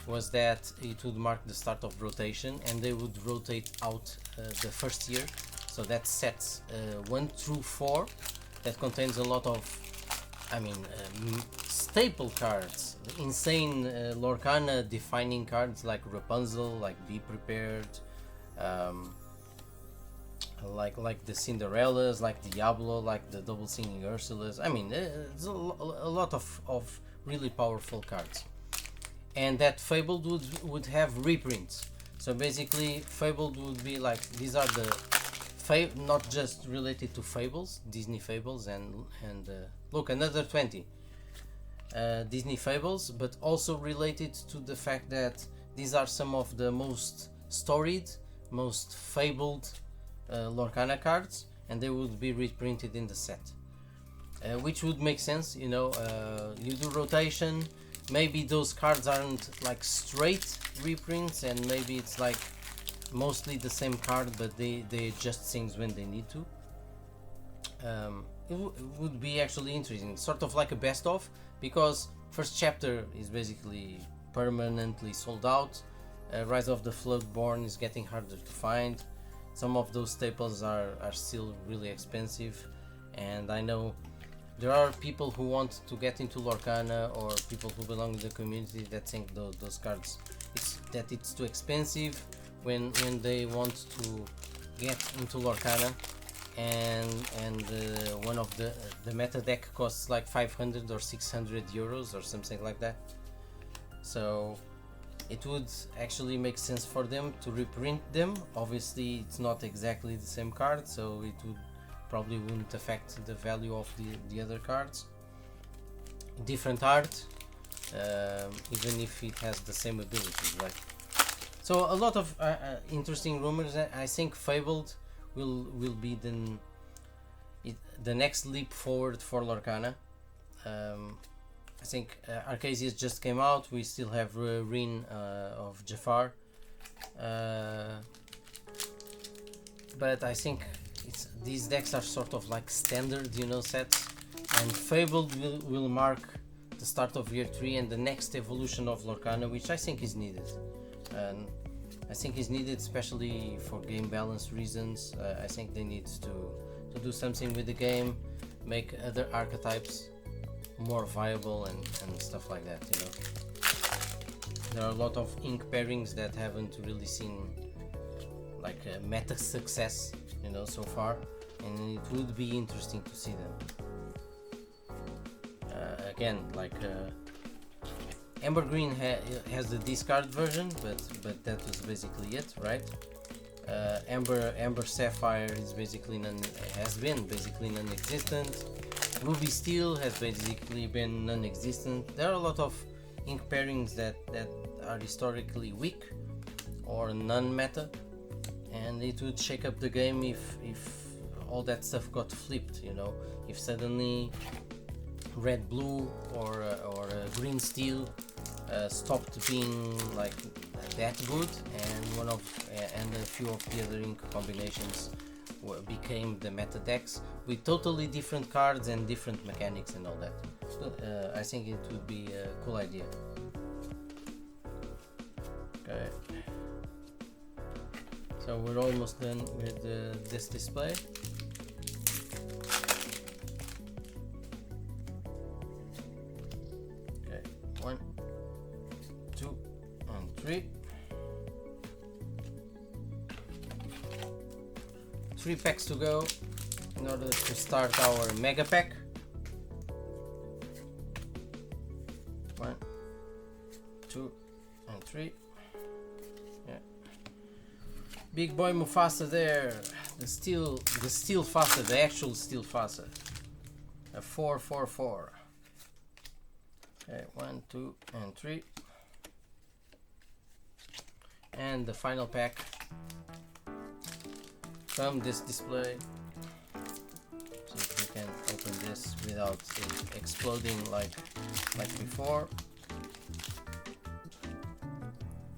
was that it would mark the start of rotation, and they would rotate out the first year. So that's sets 1 through 4 that contains a lot of, I mean, staple cards, insane Lorcana defining cards like Rapunzel, like Be Prepared, like the Cinderellas, like Diablo, like the Double Singing Ursulas. I mean, it's a lot of really powerful cards. And that Fabled would have reprints. So basically, Fabled would be like, these are the not just related to Fables, Disney Fables, and look, another 20 Disney Fables, but also related to the fact that these are some of the most storied, most fabled Lorcana cards, and they would be reprinted in the set, which would make sense. You know, you do rotation, maybe those cards aren't like straight reprints, and maybe it's like mostly the same card, but they adjust things when they need to. It would be actually interesting, sort of like a best of, because first chapter is basically permanently sold out. Rise of the Floodborn is getting harder to find. Some of those staples are still really expensive, and I know there are people who want to get into Lorcana, or people who belong to the community that think those cards it's too expensive when they want to get into Lorcana, and one of the meta deck costs like 500 or 600 euros or something like that. So it would actually make sense for them to reprint them. Obviously it's not exactly the same card, so it would probably wouldn't affect the value of the other cards. Different art, even if it has the same abilities, right? So a lot of interesting rumors. I think Fabled will be the next leap forward for Lorcana. I think Archazia's just came out. We still have Rin of Jafar, but I think these decks are sort of like standard, you know, sets, and Fabled will mark the start of year 3 and the next evolution of Lorcana, which I think is needed. And I think is needed especially for game balance reasons. I think they need to do something with the game, make other archetypes more viable and stuff like that, you know. There are a lot of ink pairings that haven't really seen like a meta success, you know, so far, and it would be interesting to see them. Again, like Amber Green has the discard version, but that was basically it, right? Amber Sapphire is basically has been basically non-existent. Ruby Steel has basically been non-existent. There are a lot of ink pairings that are historically weak or non-meta, and it would shake up the game if all that stuff got flipped, you know. If suddenly red blue or green steel stopped being like that good, and and a few of the other ink combinations became the meta decks with totally different cards and different mechanics and all that. So, I think it would be a cool idea. Okay, so we're almost done with this display. Okay, 1, 2, and 3. 3 packs to go in order to start our mega pack. 1, 2 and 3. Yeah. Big boy Mufasa there. The steel Fasa, the actual steel Fasa. A 4, 4, 4. Okay, 1, 2, and 3. And the final pack from this display. See if we can open this without it exploding like before.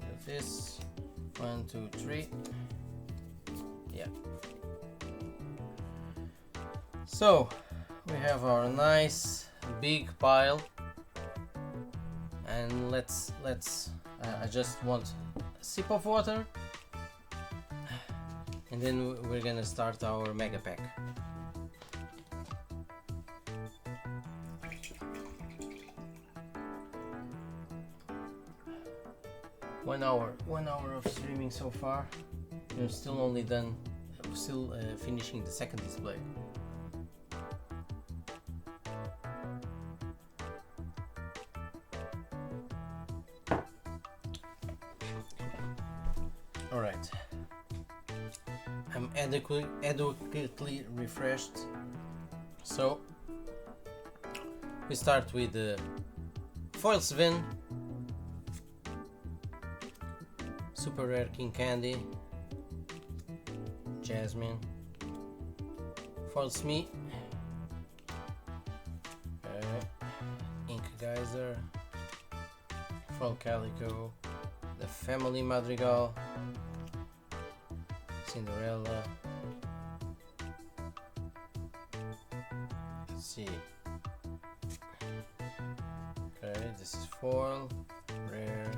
With this, 1, 2, 3. Yeah. So we have our nice big pile, and let's I just want a sip of water, and then we're gonna start our mega pack. One hour of streaming so far. We're still only done, finishing the second display. Alright, I'm adequately refreshed, so we start with the foil Sven, super rare King Candy, Jasmine, foil Smee, Ink Geyser, foil Calico, the Family Madrigal, Cinderella. Let's see. Okay, this is foil, rare,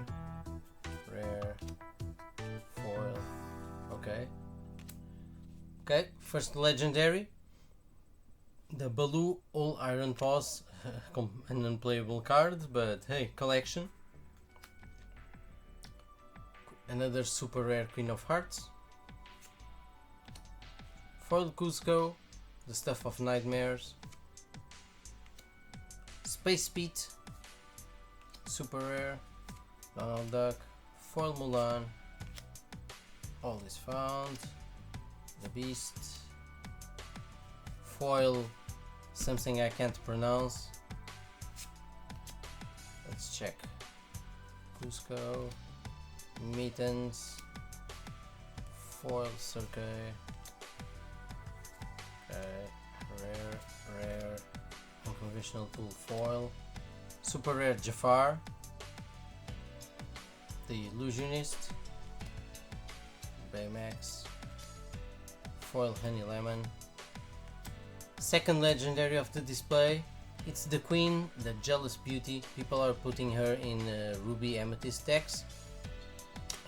foil. Okay, first legendary. The Baloo All Iron Paws, an unplayable card, but hey, collection. Another super rare Queen of Hearts. Foil Cusco, the Stuff of Nightmares. Space Pete, super rare. Donald Duck, foil Mulan. All is found. The Beast. Foil something I can't pronounce. Let's check. Cusco. Mittens. Foil Cirque. Rare, unconventional tool foil, super rare Jafar, the Illusionist, Baymax, foil Honey Lemon. Second legendary of the display, it's the Queen, the Jealous Beauty. People are putting her in Ruby Amethyst decks,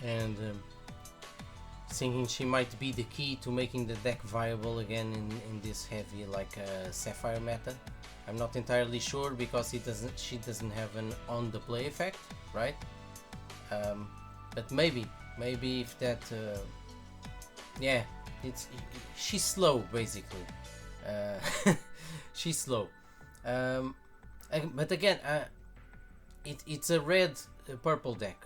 and thinking she might be the key to making the deck viable again in this heavy Sapphire meta. I'm not entirely sure because she doesn't have an on the play effect, right? But maybe if that, yeah, she's slow basically. She's slow. But again, it's a red purple deck.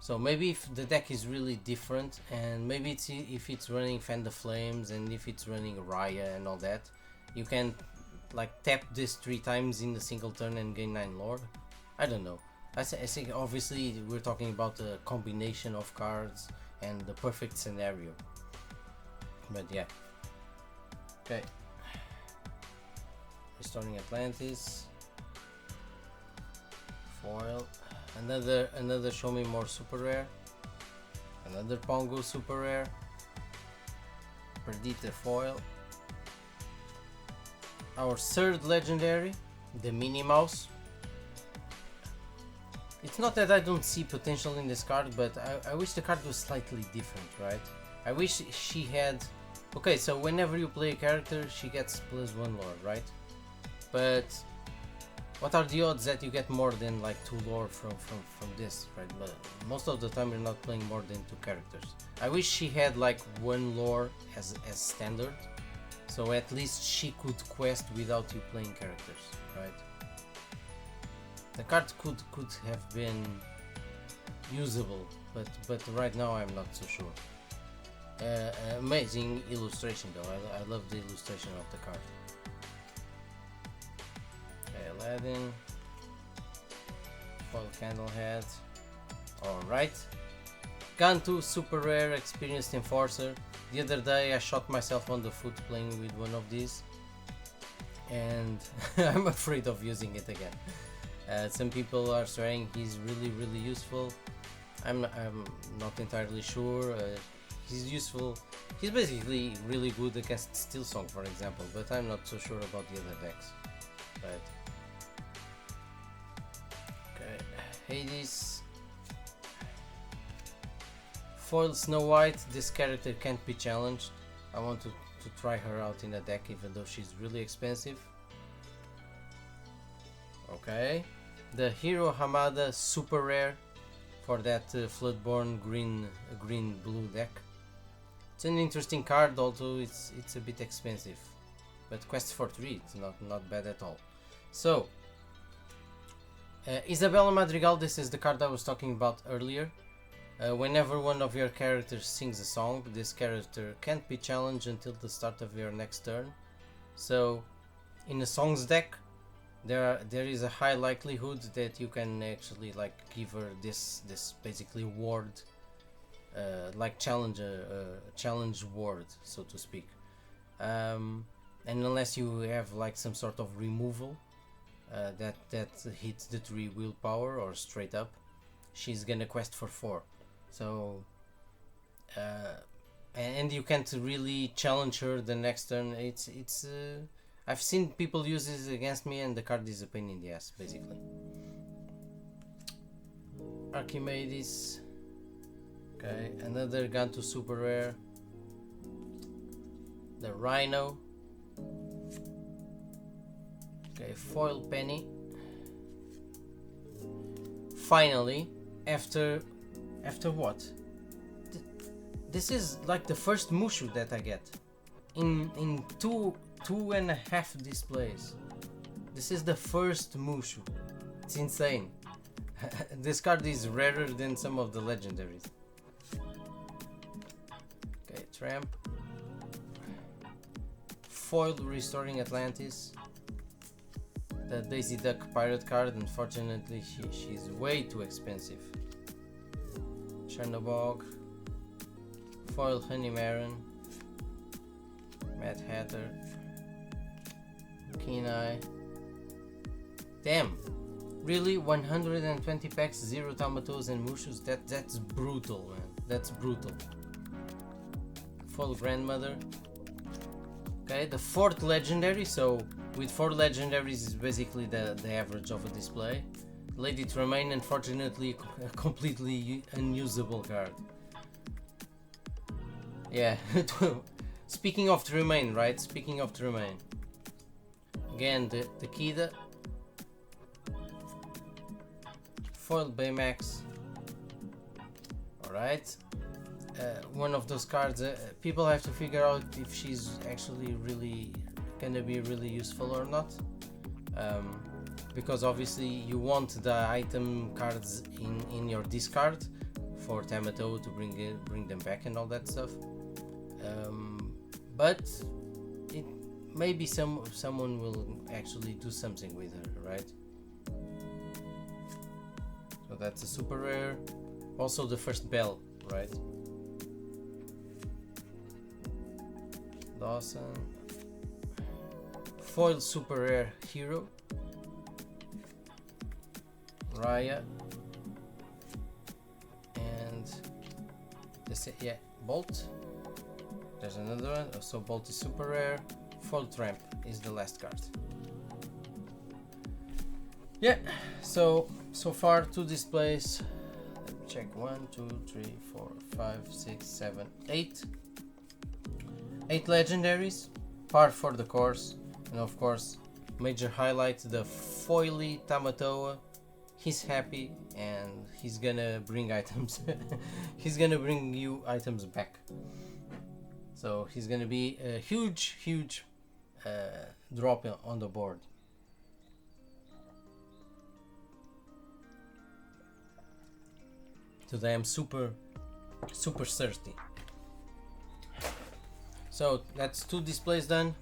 So maybe if the deck is really different, and maybe if it's running Fan the Flames and if it's running Raya and all that, you can like tap this 3 times in a single turn and gain 9 lore. I don't know. I think obviously we're talking about a combination of cards and the perfect scenario. But yeah. Okay. Restoring Atlantis. Foil. Another Show Me More super rare. Another Pongo super rare. Perdita foil. Our third legendary, the Minnie Mouse. It's not that I don't see potential in this card, but I wish the card was slightly different, right? I wish she had... Okay, so whenever you play a character, she gets +1 lore, right? But what are the odds that you get more than like 2 lore from this, right? But most of the time you're not playing more than 2 characters. I wish she had like 1 lore as standard, so at least she could quest without you playing characters, right? The card could have been usable, but right now I'm not so sure. Amazing illustration though. I love the illustration of the card. Okay, Aladdin, foil Candlehead. Alright. Gantu, super rare, experienced enforcer. The other day I shot myself on the foot playing with one of these, and I'm afraid of using it again. Some people are saying he's really useful. I'm not entirely sure. He's useful. He's basically really good against Steel Song, for example, but I'm not so sure about the other decks. Right. Okay, Hades. Foil Snow White. This character can't be challenged. I want to try her out in a deck, even though she's really expensive. Okay. The Hero Hamada, super rare for that Floodborn green blue deck. It's an interesting card, although it's a bit expensive, but quest for 3, it's not bad at all. So Isabella Madrigal, this is the card I was talking about earlier. Whenever one of your characters sings a song, this character can't be challenged until the start of your next turn. So in a songs deck, there is a high likelihood that you can actually like give her this basically ward, like challenge ward, so to speak. And unless you have like some sort of removal that hits the 3 willpower or straight up, she's gonna quest for 4. So and you can't really challenge her the next turn. It's I've seen people use this against me, and the card is a pain in the ass, basically. Archimedes. Okay, another Gantu super rare. The Rhino. Okay, foil Penny. Finally, after what? This is like the first Mushu that I get in two and a half displays. This is the first Mushu. It's insane. This card is rarer than some of the legendaries. Okay, Tramp. Foil Restoring Atlantis. The Daisy Duck pirate card, unfortunately she's way too expensive. Chernobog. Foil Honey Maron. Mad Hatter. Kenai. Damn, really? 120 packs, 0 Tamatos and Mushus? That's brutal, man. That's brutal. Foil Grandmother. Okay, the 4th legendary. So with 4 legendaries is basically the average of a display. Lady Tremaine, unfortunately, a completely unusable card. Yeah. Speaking of Tremaine, right? Speaking of Tremaine. Again, the Kida. Foil Baymax. Alright. One of those cards, people have to figure out if she's actually really gonna be really useful or not. Because obviously you want the item cards in your discard for Tamato to bring them back and all that stuff. But it maybe someone will actually do something with her, right? So that's a super rare. Also the first bell, right? Dawson. Foil super rare hero. Raya. And this, yeah, Bolt. There's another one. So Bolt is super rare. Foil Tramp is the last card. Yeah, so far 2 displays. Let me check. 1, 2, 3, 4, 5, 6, 7, 8. 8 legendaries, par for the course, and of course, major highlight, the foily Tamatoa. He's happy and he's gonna bring items. He's gonna bring you items back. So he's gonna be a huge drop on the board. Today I'm super thirsty. So that's 2 displays done.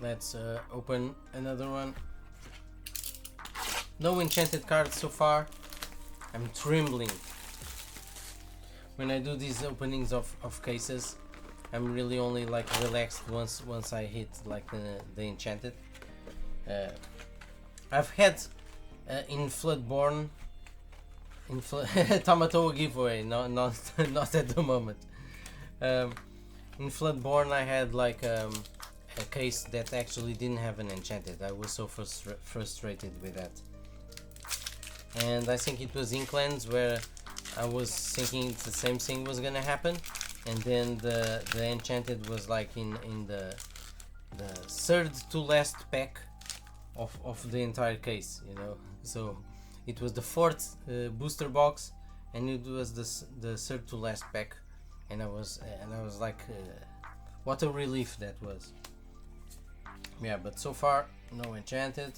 Let's open another one. No enchanted cards so far. I'm trembling when I do these openings of cases. I'm really only like relaxed once I hit like the enchanted. I've had in Floodborne, Tamatoa giveaway, not at the moment. In Floodborne I had like a case that actually didn't have an enchanted. I was so frustrated with that. And I think it was Inklands where I was thinking the same thing was gonna happen, and then the enchanted was like in the third to last pack of the entire case, you know. So it was the 4th booster box, and it was the third to last pack, and I was like, what a relief that was. Yeah, but so far no enchanted,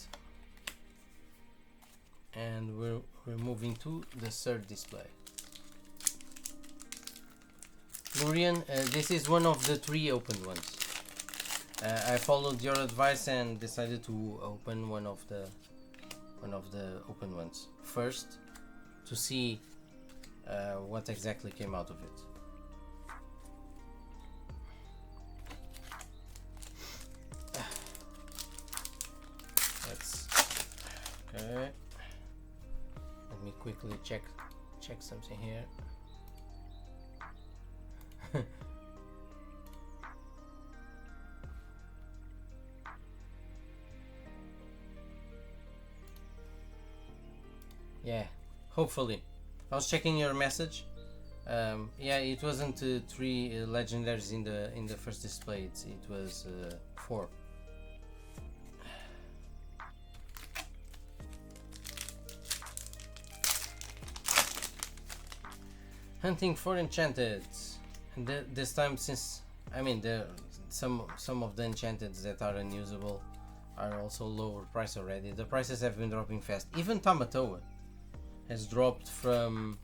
and we're moving to the 3rd display. Lorcana, this is one of the 3 opened ones. I followed your advice and decided to open one of the open ones first to see what exactly came out of it. Okay. Let me quickly check something here. Yeah, hopefully. I was checking your message. Yeah, it wasn't 3 legendaries in the first display. It was 4. Hunting for enchanted, and this time, since I mean some of the enchanteds that are unusable are also lower price already. The prices have been dropping fast. Even Tamatoa has dropped from,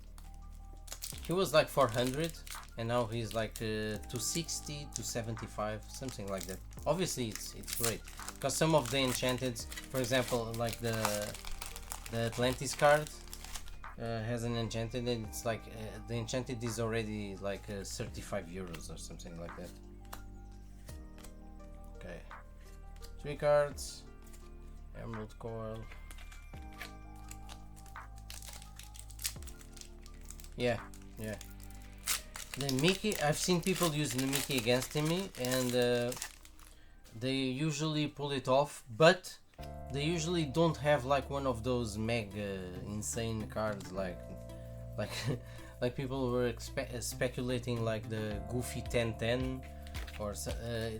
he was like 400 and now he's like 260 to 75, something like that. Obviously it's great because some of the enchanteds, for example, like the Atlantis card has an enchanted, and it's like the enchanted is already like 35 euros or something like that. Okay, 3 cards, Emerald Coil. Yeah. The Mickey, I've seen people using the Mickey against me, and they usually pull it off, but they usually don't have like one of those mega insane cards like like people were speculating like the Goofy 1010, or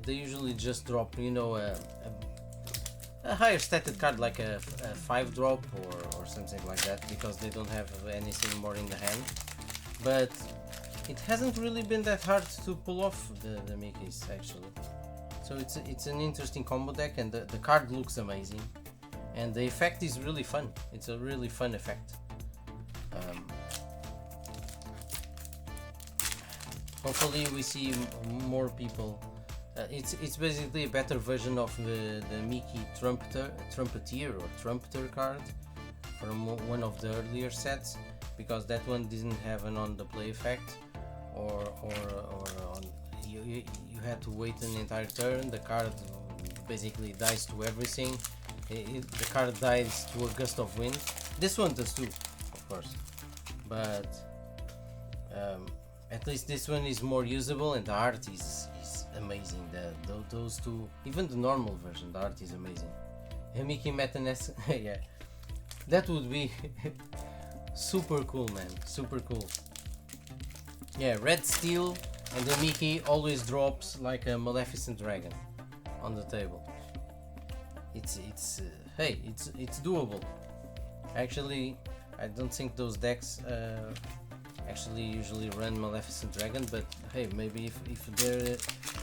they usually just drop, you know, a higher stated card like a 5 drop or something like that, because they don't have anything more in the hand. But it hasn't really been that hard to pull off the Mickeys actually. So it's an interesting combo deck, and the card looks amazing, and the effect is really fun. It's a really fun effect. Hopefully we see more people. It's basically a better version of the Mickey Trumpeter or Trumpeter card from one of the earlier sets, because that one didn't have an on the play effect, or on, you had to wait an entire turn. The card basically dies to everything. The card dies to a gust of wind. This one does too, of course, but at least this one is more usable, and the art is amazing. Those two, even the normal version, the art is amazing. A Mickey Metanes, yeah, that would be super cool, man, super cool. Yeah, red steel, and the Mickey always drops like a Maleficent dragon on the table. It's hey, it's doable. Actually, I don't think those decks actually usually run Maleficent Dragon, but hey, maybe if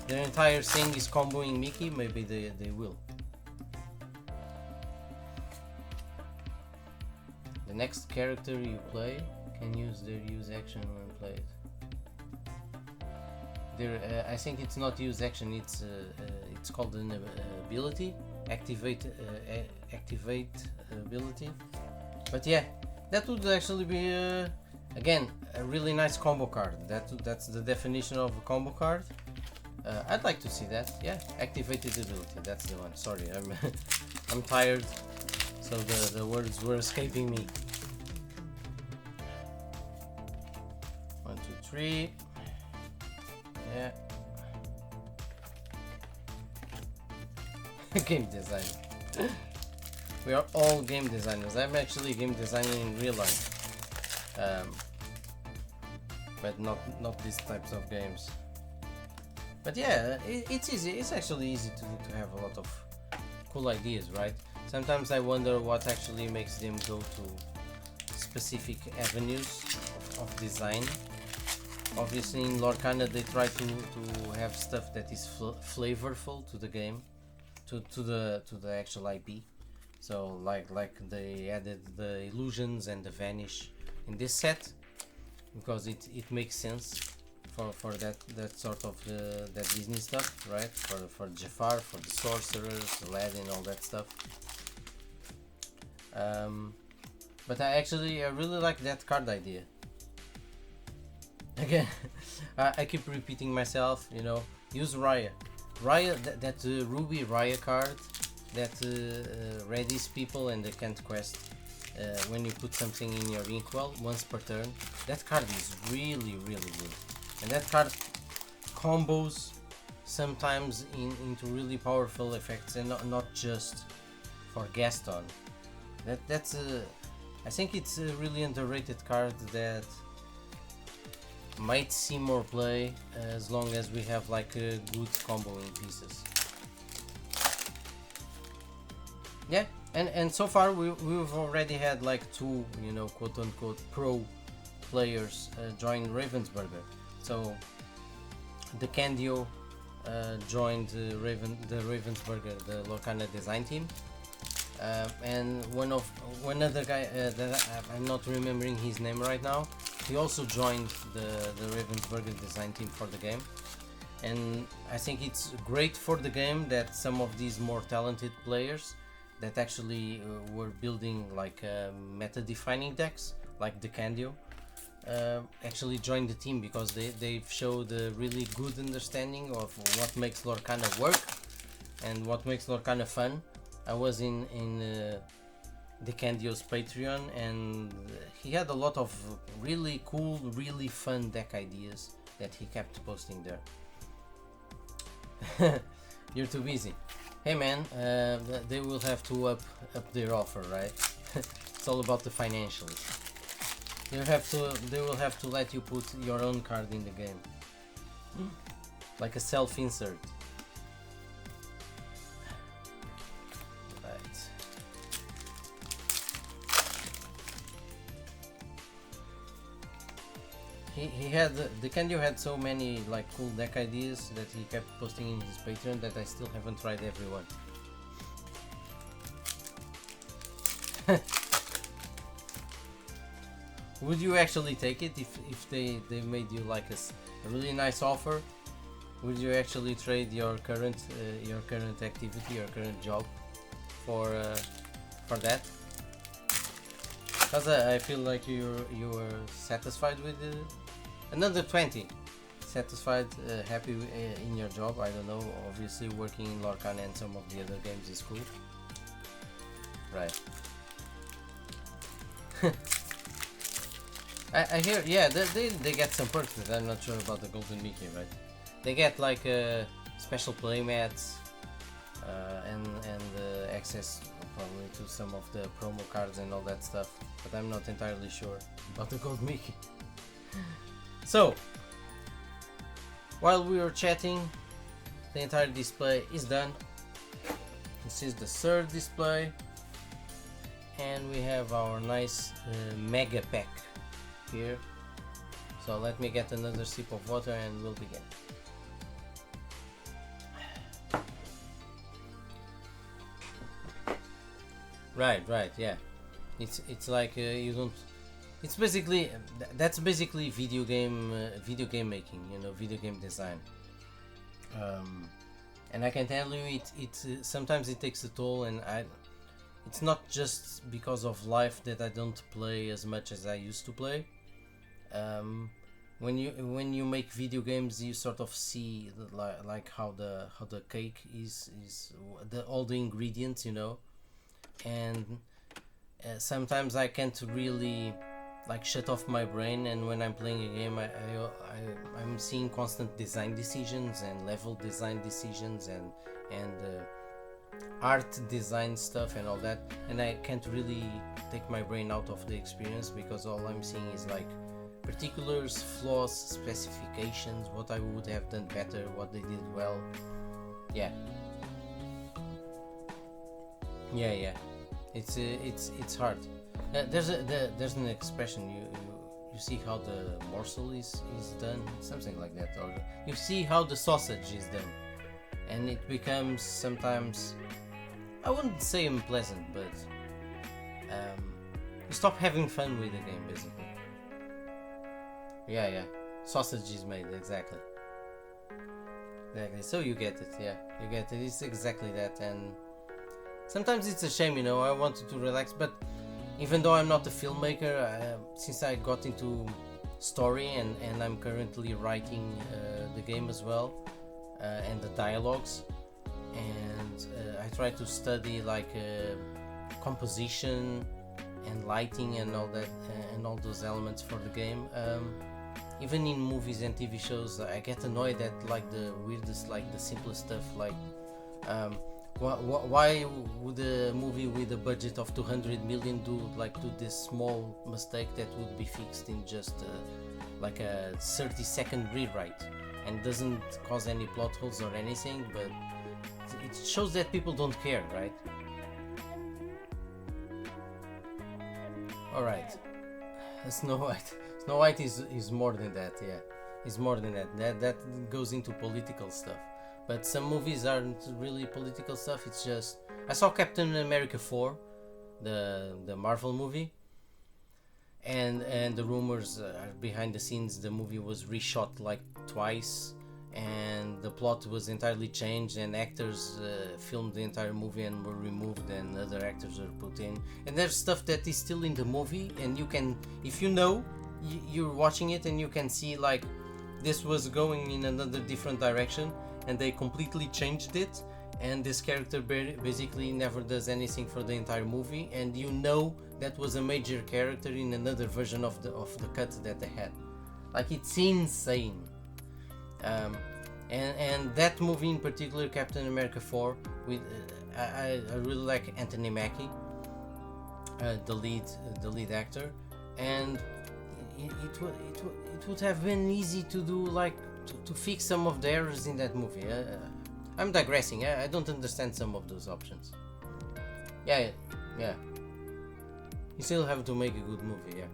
their entire thing is comboing Mickey, maybe they will. The next character you play can use their use action when played. I think it's not use action. It's called an ability, activate ability. But yeah, that would actually be again a really nice combo card. That's the definition of a combo card. I'd like to see that. Yeah, activated ability. That's the one. Sorry, I'm I'm tired, so the words were escaping me. 1, 2, 3. Yeah. Game designer. We are all game designers. I'm actually game designing in real life, but not these types of games. But yeah, it's easy. It's actually easy to have a lot of cool ideas, right? Sometimes I wonder what actually makes them go to specific avenues of design. Obviously in Lorcana they try to have stuff that is flavorful to the game, to the actual IP. So like they added the illusions and the vanish in this set because it makes sense for that sort of that Disney stuff, right? For Jafar, for the sorcerers, Aladdin, all that stuff. But I really like that card idea. Again, I keep repeating myself, you know, use Raya. That Ruby Raya card that readies people and they can't quest when you put something in your inkwell once per turn. That card is really good, and that card combos sometimes into really powerful effects, and not just for Gaston. That's I think it's a really underrated card that might see more play as long as we have like a good comboing pieces. Yeah, and so far we've already had like 2, you know, quote-unquote pro players join Ravensburger. So the Candio joined the Ravensburger, the Lorcana design team, and one other guy that I'm not remembering his name right now. He also joined the Ravensburger design team for the game, and I think it's great for the game that some of these more talented players that actually were building like meta-defining decks, like the Candio, actually joined the team, because they've showed a really good understanding of what makes Lorcana work and what makes Lorcana fun. I was in the Candio's Patreon, and he had a lot of really cool, really fun deck ideas that he kept posting there. You're too busy. Hey man, they will have to up their offer, right? It's all about the financials. They will have to let you put your own card in the game, like a self-insert. He had the Candio had so many like cool deck ideas that he kept posting in his Patreon that I still haven't tried everyone. Would you actually take it if they made you like a really nice offer? Would you actually trade your current activity, your current job for that? Because I feel like you were satisfied with another 20, satisfied, happy in your job. I don't know. Obviously, working in Lorcana and some of the other games is cool, right? I hear, yeah, they get some perks, but I'm not sure about the Golden Mickey, right? They get like special playmats and access probably to some of the promo cards and all that stuff, but I'm not entirely sure about the Gold Mickey. So, while we were chatting, the entire display is done. This is the third display, and we have our nice mega pack here. So let me get another sip of water and we'll begin. Right, yeah. It's like you It's basically that's basically video game making, you know, video game design. And I can tell you, it sometimes it takes a toll, and it's not just because of life that I don't play as much as I used to play. When you make video games, you sort of see like how the cake is all the ingredients, you know, and sometimes I can't really like shut off my brain, and when I'm playing a game, I'm seeing constant design decisions and level design decisions and art design stuff and all that, and I can't really take my brain out of the experience, because all I'm seeing is like particulars, flaws, specifications, what I would have done better, what they did well. Yeah, it's hard. There's an expression, you see how the morsel is done, something like that, or you see how the sausage is done, and it becomes sometimes, I wouldn't say unpleasant, but you stop having fun with the game, basically. Yeah, sausage is made, exactly. So you get it, yeah, you get it. It's exactly that, and sometimes it's a shame, you know. I wanted to relax, but even though I'm not a filmmaker, since I got into story and I'm currently writing the game as well, and the dialogues, and I try to study like composition and lighting and all that, and all those elements for the game. Even in movies and TV shows, I get annoyed at like the weirdest, like the simplest stuff, like why would a movie with a budget of 200 million do this small mistake that would be fixed in just like a 30-second rewrite, and doesn't cause any plot holes or anything, but it shows that people don't care, right? Alright, Snow White is more than that, yeah. It's more than that. That goes into political stuff. But some movies aren't really political stuff, it's just... I saw Captain America 4, the Marvel movie, and the rumors are behind the scenes the movie was reshot like twice, and the plot was entirely changed, and actors filmed the entire movie and were removed, and other actors were put in. And there's stuff that is still in the movie, and you can, if you know, you're watching it and you can see like this was going in another different direction, and they completely changed it, and this character basically never does anything for the entire movie, and you know that was a major character in another version of the cut that they had. Like, it's insane. And that movie in particular, Captain America 4, with I really like Anthony Mackie, the lead actor, and it would have been easy to do, like to fix some of the errors in that movie. I'm digressing. I don't understand some of those options. Yeah. You still have to make a good movie, yeah.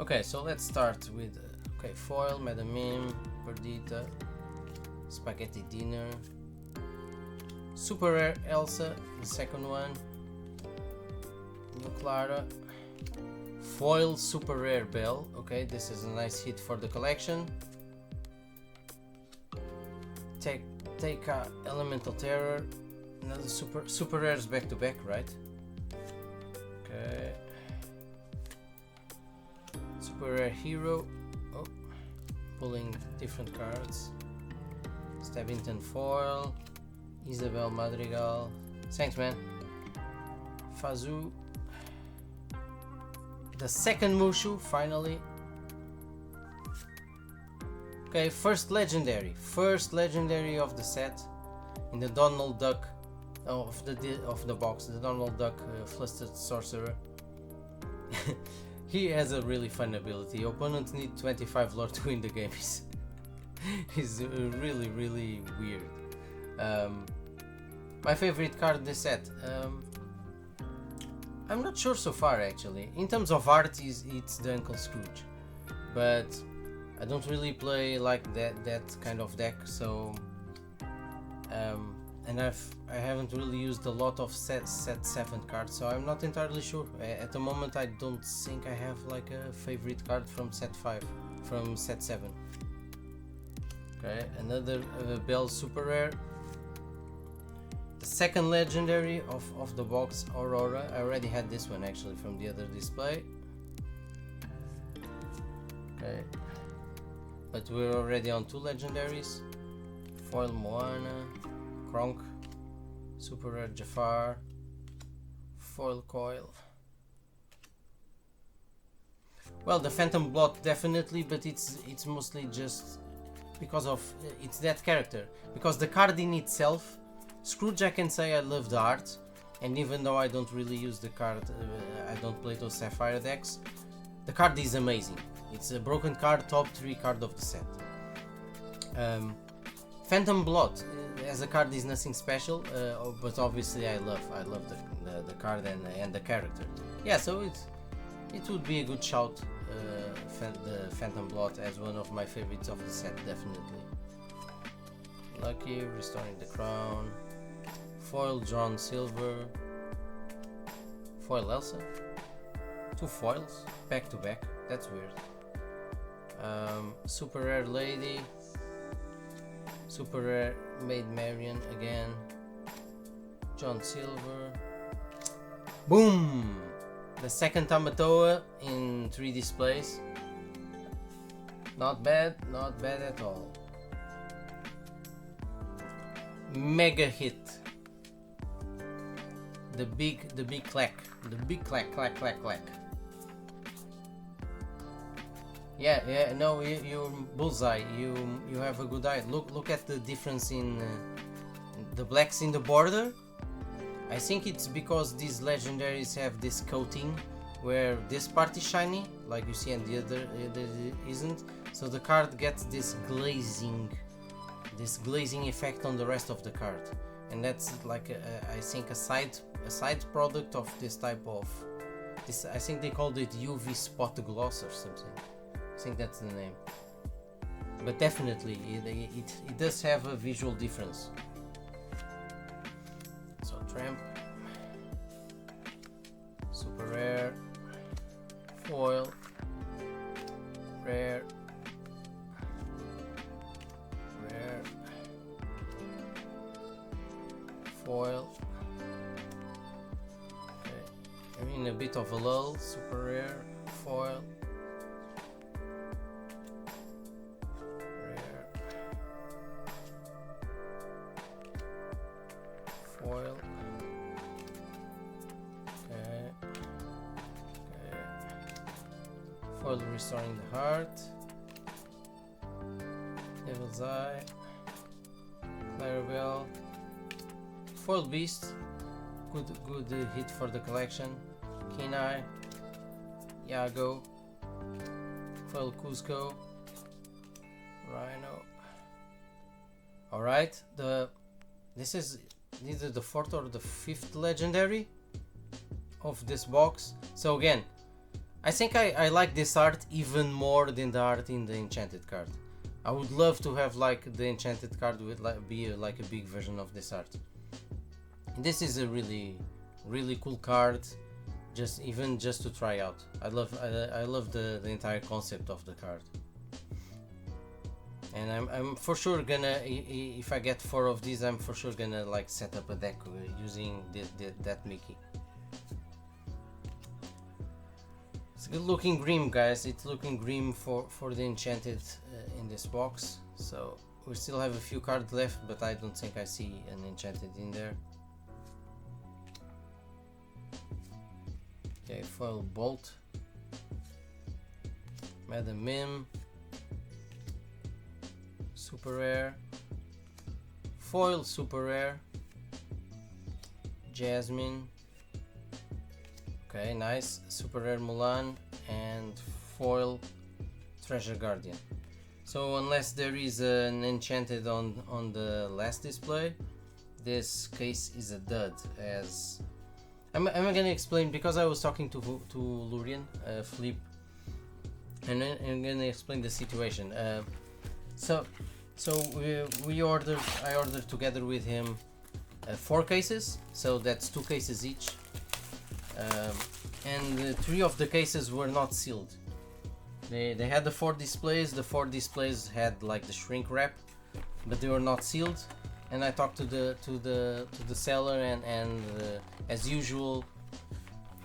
Okay, so let's start with foil, Madame Mim, Perdita, Spaghetti Dinner, Super Rare Elsa, the second one, Clara, foil Super Rare Belle. Okay, this is a nice hit for the collection. Take Elemental Terror, another super rares back to back, right? Okay, Super Rare Hero. Oh, pulling different cards. Stabbington foil, Isabel Madrigal. Thanks, man. Fazu. The second Mushu, finally. Okay, first legendary of the set, in the Donald Duck of the box, the Donald Duck Flustered Sorcerer. He has a really fun ability. Opponents need 25 lore to win the game. He's really weird. My favorite card in the set. I'm not sure so far, actually. In terms of art, it's the Uncle Scrooge, but I don't really play like that kind of deck, so and I haven't really used a lot of set 7 cards, so I'm not entirely sure. At the moment I don't think I have like a favorite card from set 5, from set 7. Okay, another Bell super rare. The second legendary of the box, Aurora. I already had this one actually from the other display. Okay, but we're already on 2 legendaries. Foil Moana, Kronk, super rare Jafar, foil Coil. Well, the Phantom Blot definitely, but it's mostly just because of it's that character. Because the card in itself, Scrooge, I can say I love the art, and even though I don't really use the card, I don't play those Sapphire decks, the card is amazing. It's a broken card, top 3 card of the set. Phantom Blot as a card is nothing special, but obviously I love the card and the character. Yeah, so it would be a good shout, the Phantom Blot as one of my favorites of the set, definitely. Lucky, restoring the crown. Foil John Silver. Foil Elsa. 2 foils back to back. That's weird. Super rare Lady. Super rare Maid Marian again. John Silver. Boom! The second Tamatoa in 3 displays. Not bad at all. Mega hit. The big clack. The big clack. Yeah, no, you bullseye. You have a good eye. Look at the difference in the blacks in the border. I think it's because these legendaries have this coating where this part is shiny, like you see, and the other isn't. So the card gets this glazing effect on the rest of the card, and that's like I think a side product of this type of this. I think they called it UV spot gloss or something. I think that's the name. But definitely it does have a visual difference. So Tramp, super rare, foil, rare, foil. Okay. I'm in a bit of a lull. Super rare, foil, rare, foil. Okay. Foil restoring the heart. Devil's Eye, Clarabelle, Foil Beast, good hit for the collection. Kenai, Yago, Foil Cusco, Rhino. Alright, this is either the 4th or the 5th legendary of this box. So again, I think I like this art even more than the art in the enchanted card. I would love to have like the enchanted card would be like a big version of this art. This is a really cool card, just to try out. I love the entire concept of the card, and I'm for sure gonna, if I get 4 of these, I'm for sure gonna like set up a deck using that Mickey. It's looking grim, guys. It's looking grim for the enchanted in this box. So we still have a few cards left, but I don't think I see an enchanted in there. Okay, foil Bolt, Madam Mim, super rare, foil super rare, Jasmine. Okay, nice. Super rare Mulan and foil Treasure Guardian. So unless there is an enchanted on the last display, this case is a dud. As I'm gonna explain, because I was talking to Lurian, Flip, and I'm gonna explain the situation. So I ordered together with him 4 cases, so that's 2 cases each, and 3 of the cases were not sealed. They had the 4 displays. The 4 displays had like the shrink wrap, but they were not sealed. And I talked to the seller, and as usual,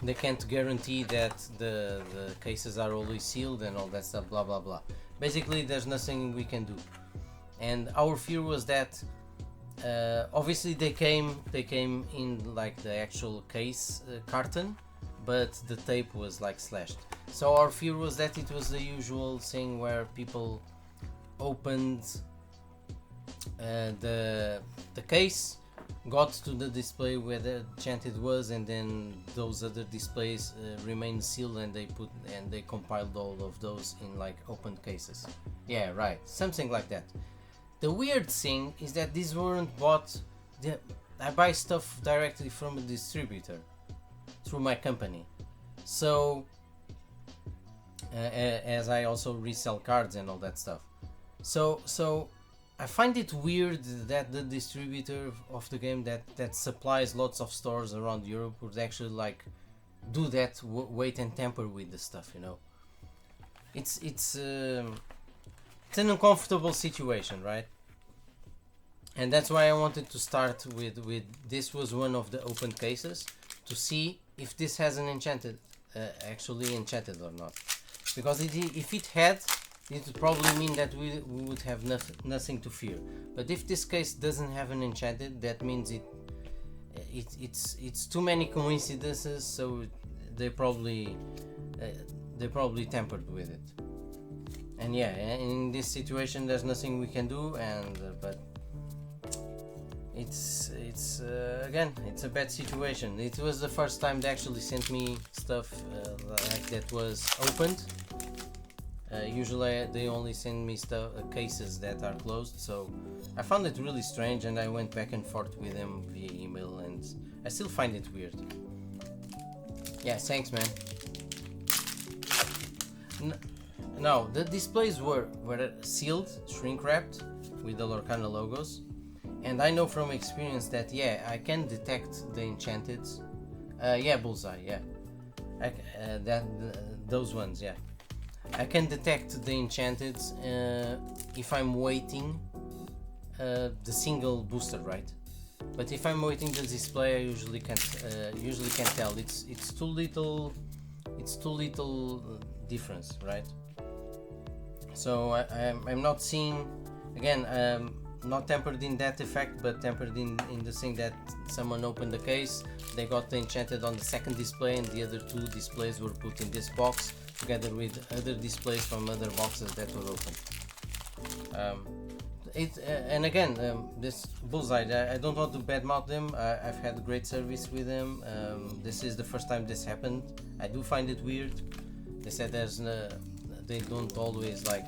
they can't guarantee that the cases are always sealed and all that stuff. Blah blah blah. Basically, there's nothing we can do. And our fear was that obviously they came in like the actual case carton, but the tape was like slashed. So our fear was that it was the usual thing where people opened the case, got to the display where the enchanted was, and then those other displays remained sealed, and they compiled all of those in like opened cases. Yeah, right, something like that. The weird thing is that these weren't bought. I buy stuff directly from a distributor through my company, so as I also resell cards and all that stuff. So I find it weird that the distributor of the game that supplies lots of stores around Europe would actually like do that, wait and tamper with the stuff, you know. It's an uncomfortable situation, right? And that's why I wanted to start with this was one of the open cases, to see if this has an enchanted, actually enchanted or not. Because if it had, it would probably mean that we would have nothing to fear. But if this case doesn't have an enchanted, that means it's too many coincidences. So they probably tampered with it. And yeah, in this situation, there's nothing we can do. And but it's again, it's a bad situation. It was the first time they actually sent me stuff like that was opened. Usually they only send me cases that are closed, so I found it really strange, and I went back and forth with them via email, and I still find it weird. Yeah, thanks, man. No, the displays were sealed, shrink wrapped with the Lorcana logos, and I know from experience that yeah, I can detect the enchanted. Yeah, bullseye. Yeah, those ones. Yeah. I can detect the enchanted if I'm waiting the single booster, right? But if I'm waiting the display, I usually can't tell. It's too little difference, right? So I'm not seeing, again, not tempered in that effect, but tempered in the thing that someone opened the case, they got the enchanted on the second display, and the other 2 displays were put in this box together with other displays from other boxes that were open. And again, this bullseye, I don't want to badmouth them. I've had great service with them. This is the first time this happened. I do find it weird. They said they don't always like.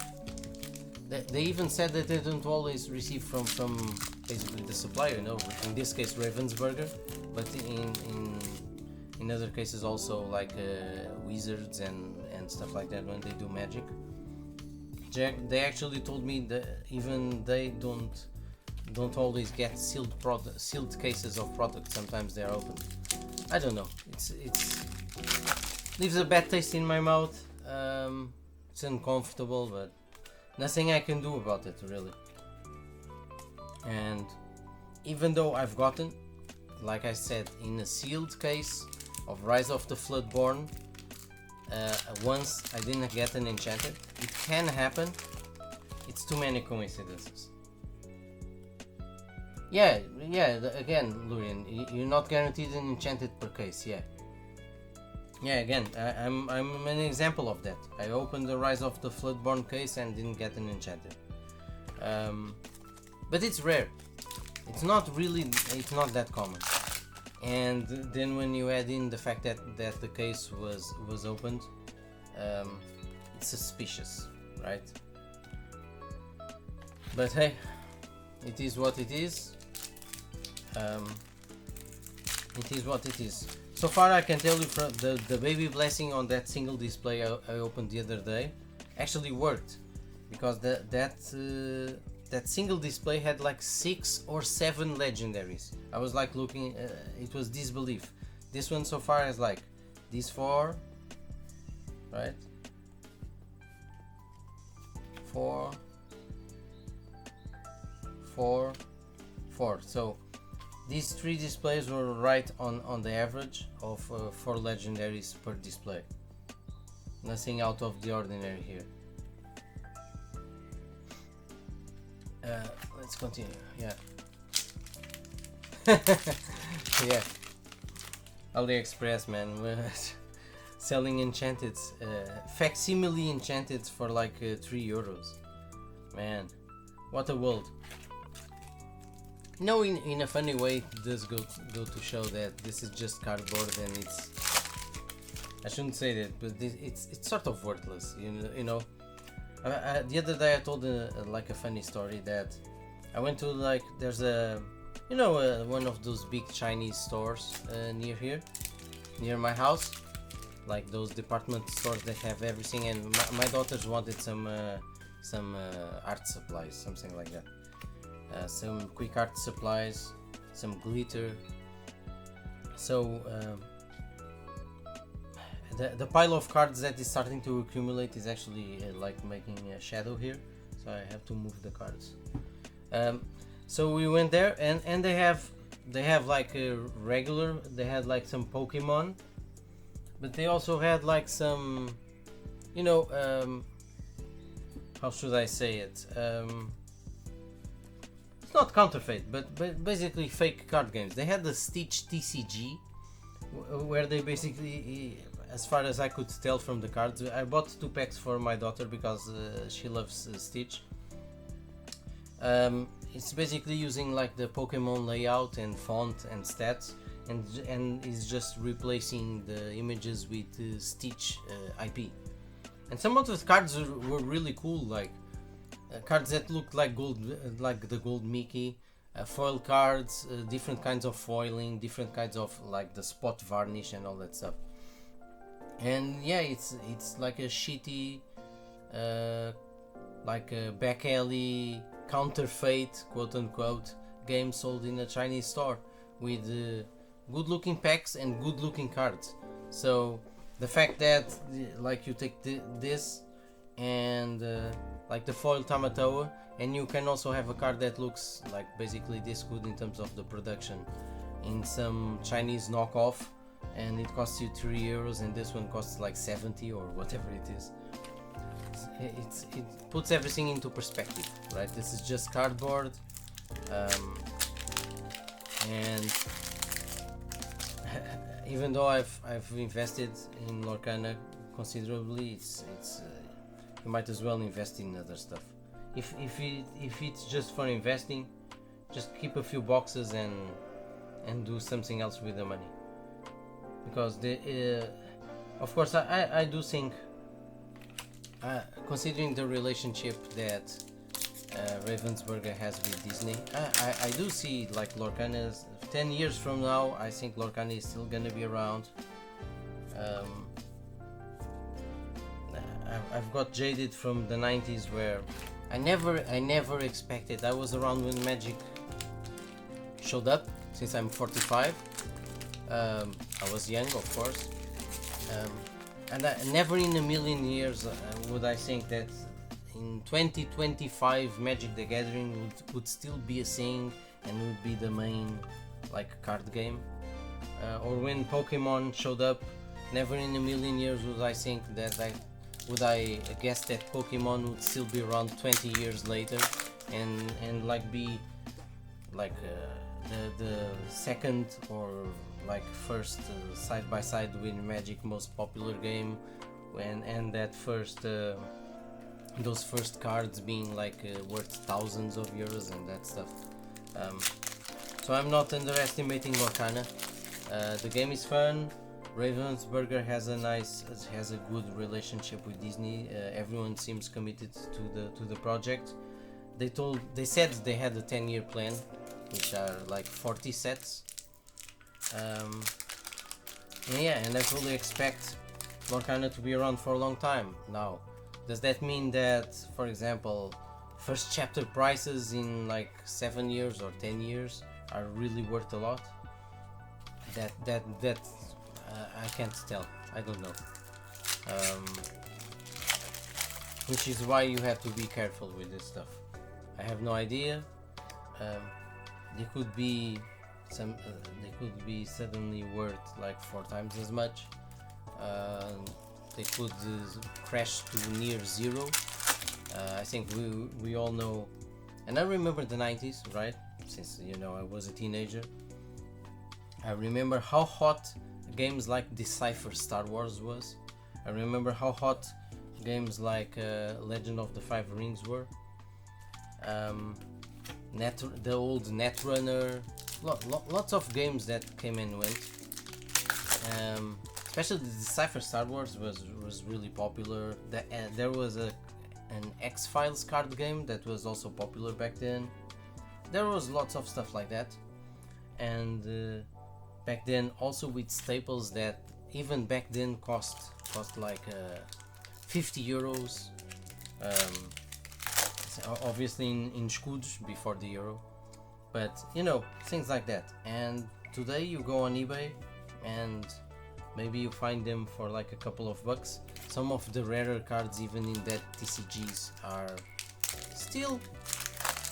They even said that they don't always receive from basically the supplier, you know. In this case, Ravensburger, but in other cases also like wizards and stuff like that when they do magic. They actually told me that even they don't always get sealed cases of products. Sometimes they're open. I don't know. It's leaves a bad taste in my mouth. It's uncomfortable, but nothing I can do about it really. And even though I've gotten, like I said, in a sealed case of Rise of the Floodborn, once I didn't get an enchanted. It can happen. It's too many coincidences. Yeah. Again, Lurian, you're not guaranteed an enchanted per case. Yeah. Again, I'm an example of that. I opened the Rise of the Floodborn case and didn't get an enchanted. But it's rare. It's not that common. And then when you add in the fact that the case was opened, it's suspicious, right? But hey, it is what it is. It is what it is. So far I can tell you from the baby blessing on that single display I opened the other day actually worked, because that that single display had like 6 or 7 legendaries. I was like looking, it was disbelief. This one so far is like these 4, right? 4, 4, 4. So these 3 displays were right on the average of 4 legendaries per display. Nothing out of the ordinary here. Let's continue. Yeah. Yeah. AliExpress, man. Selling enchanted, facsimile enchanted for like 3 euros. Man, what a world. No, in a funny way, it does go to show that this is just cardboard and it's, I shouldn't say that, but it's sort of worthless, you know. The other day I told like a funny story that I went to, like, there's a, you know, one of those big Chinese stores near here, near my house, like those department stores that have everything, and my daughters wanted some art supplies, something like that. Some quick art supplies, some glitter. So the pile of cards that is starting to accumulate is actually like making a shadow here, so I have to move the cards. So we went there, and they have like a regular, they had like some Pokemon, but they also had like some, you know, how should I say it? It's not counterfeit, but basically fake card games. They had the Stitch TCG, where they basically, as far as I could tell from the cards, I bought 2 packs for my daughter because she loves Stitch. It's basically using like the Pokemon layout and font and stats, and is just replacing the images with Stitch IP. And some of the cards were really cool, like cards that looked like gold, like the gold Mickey, foil cards, different kinds of foiling, different kinds of like the spot varnish and all that stuff. And yeah, it's like a shitty, like a back alley counterfeit, quote unquote, game sold in a Chinese store with good looking packs and good looking cards. So the fact that like you take this and like the foil Tamatoa, and you can also have a card that looks like basically this good in terms of the production in some Chinese knockoff, and it costs you 3 euros, and this one costs like 70 or whatever it is. It puts everything into perspective, right? This is just cardboard, and even though I've invested in Lorcana considerably, it's you might as well invest in other stuff. If it's just for investing, just keep a few boxes and do something else with the money. Because of course I do think, considering the relationship that Ravensburger has with Disney, I do see like Lorcana's 10 years from now. I think Lorcana is still gonna be around. I've got jaded from the 90s, where I never expected. I was around when Magic showed up, since I'm 45. I was young, of course, and never in a million years would I think that in 2025 Magic the Gathering would still be a thing and would be the main like card game. Or when Pokemon showed up, never in a million years would I think that I guess that Pokemon would still be around 20 years later and like be like the second or like first side by side with Magic most popular game, and that first those first cards being like worth thousands of euros and that stuff. So I'm not underestimating Lorcana. The game is fun. Ravensburger has a good relationship with Disney. Everyone seems committed to the project. They said they had a 10-year plan, which are like 40 sets. And I fully expect Lorcana to be around for a long time. Now, does that mean that, for example, first chapter prices in like 7 years or 10 years are really worth a lot. That I can't tell. I don't know. Which is why you have to be careful with this stuff. I have no idea. They could be they could be suddenly worth like 4 times as much. They could crash to near zero. I think we all know, and I remember the 90s, right? Since you know I was a teenager. I remember how hot games like Decipher Star Wars was. I remember how hot games like Legend of the Five Rings were. The old Netrunner, lots of games that came and went. Especially the Decipher Star Wars was really popular. There was an X-Files card game that was also popular back then. There was lots of stuff like that, and back then also with staples that even back then cost like 50 euros. Obviously in escudos before the euro, but you know, things like that. And today you go on eBay and maybe you find them for like a couple of bucks. Some of the rarer cards even in that TCGs are still,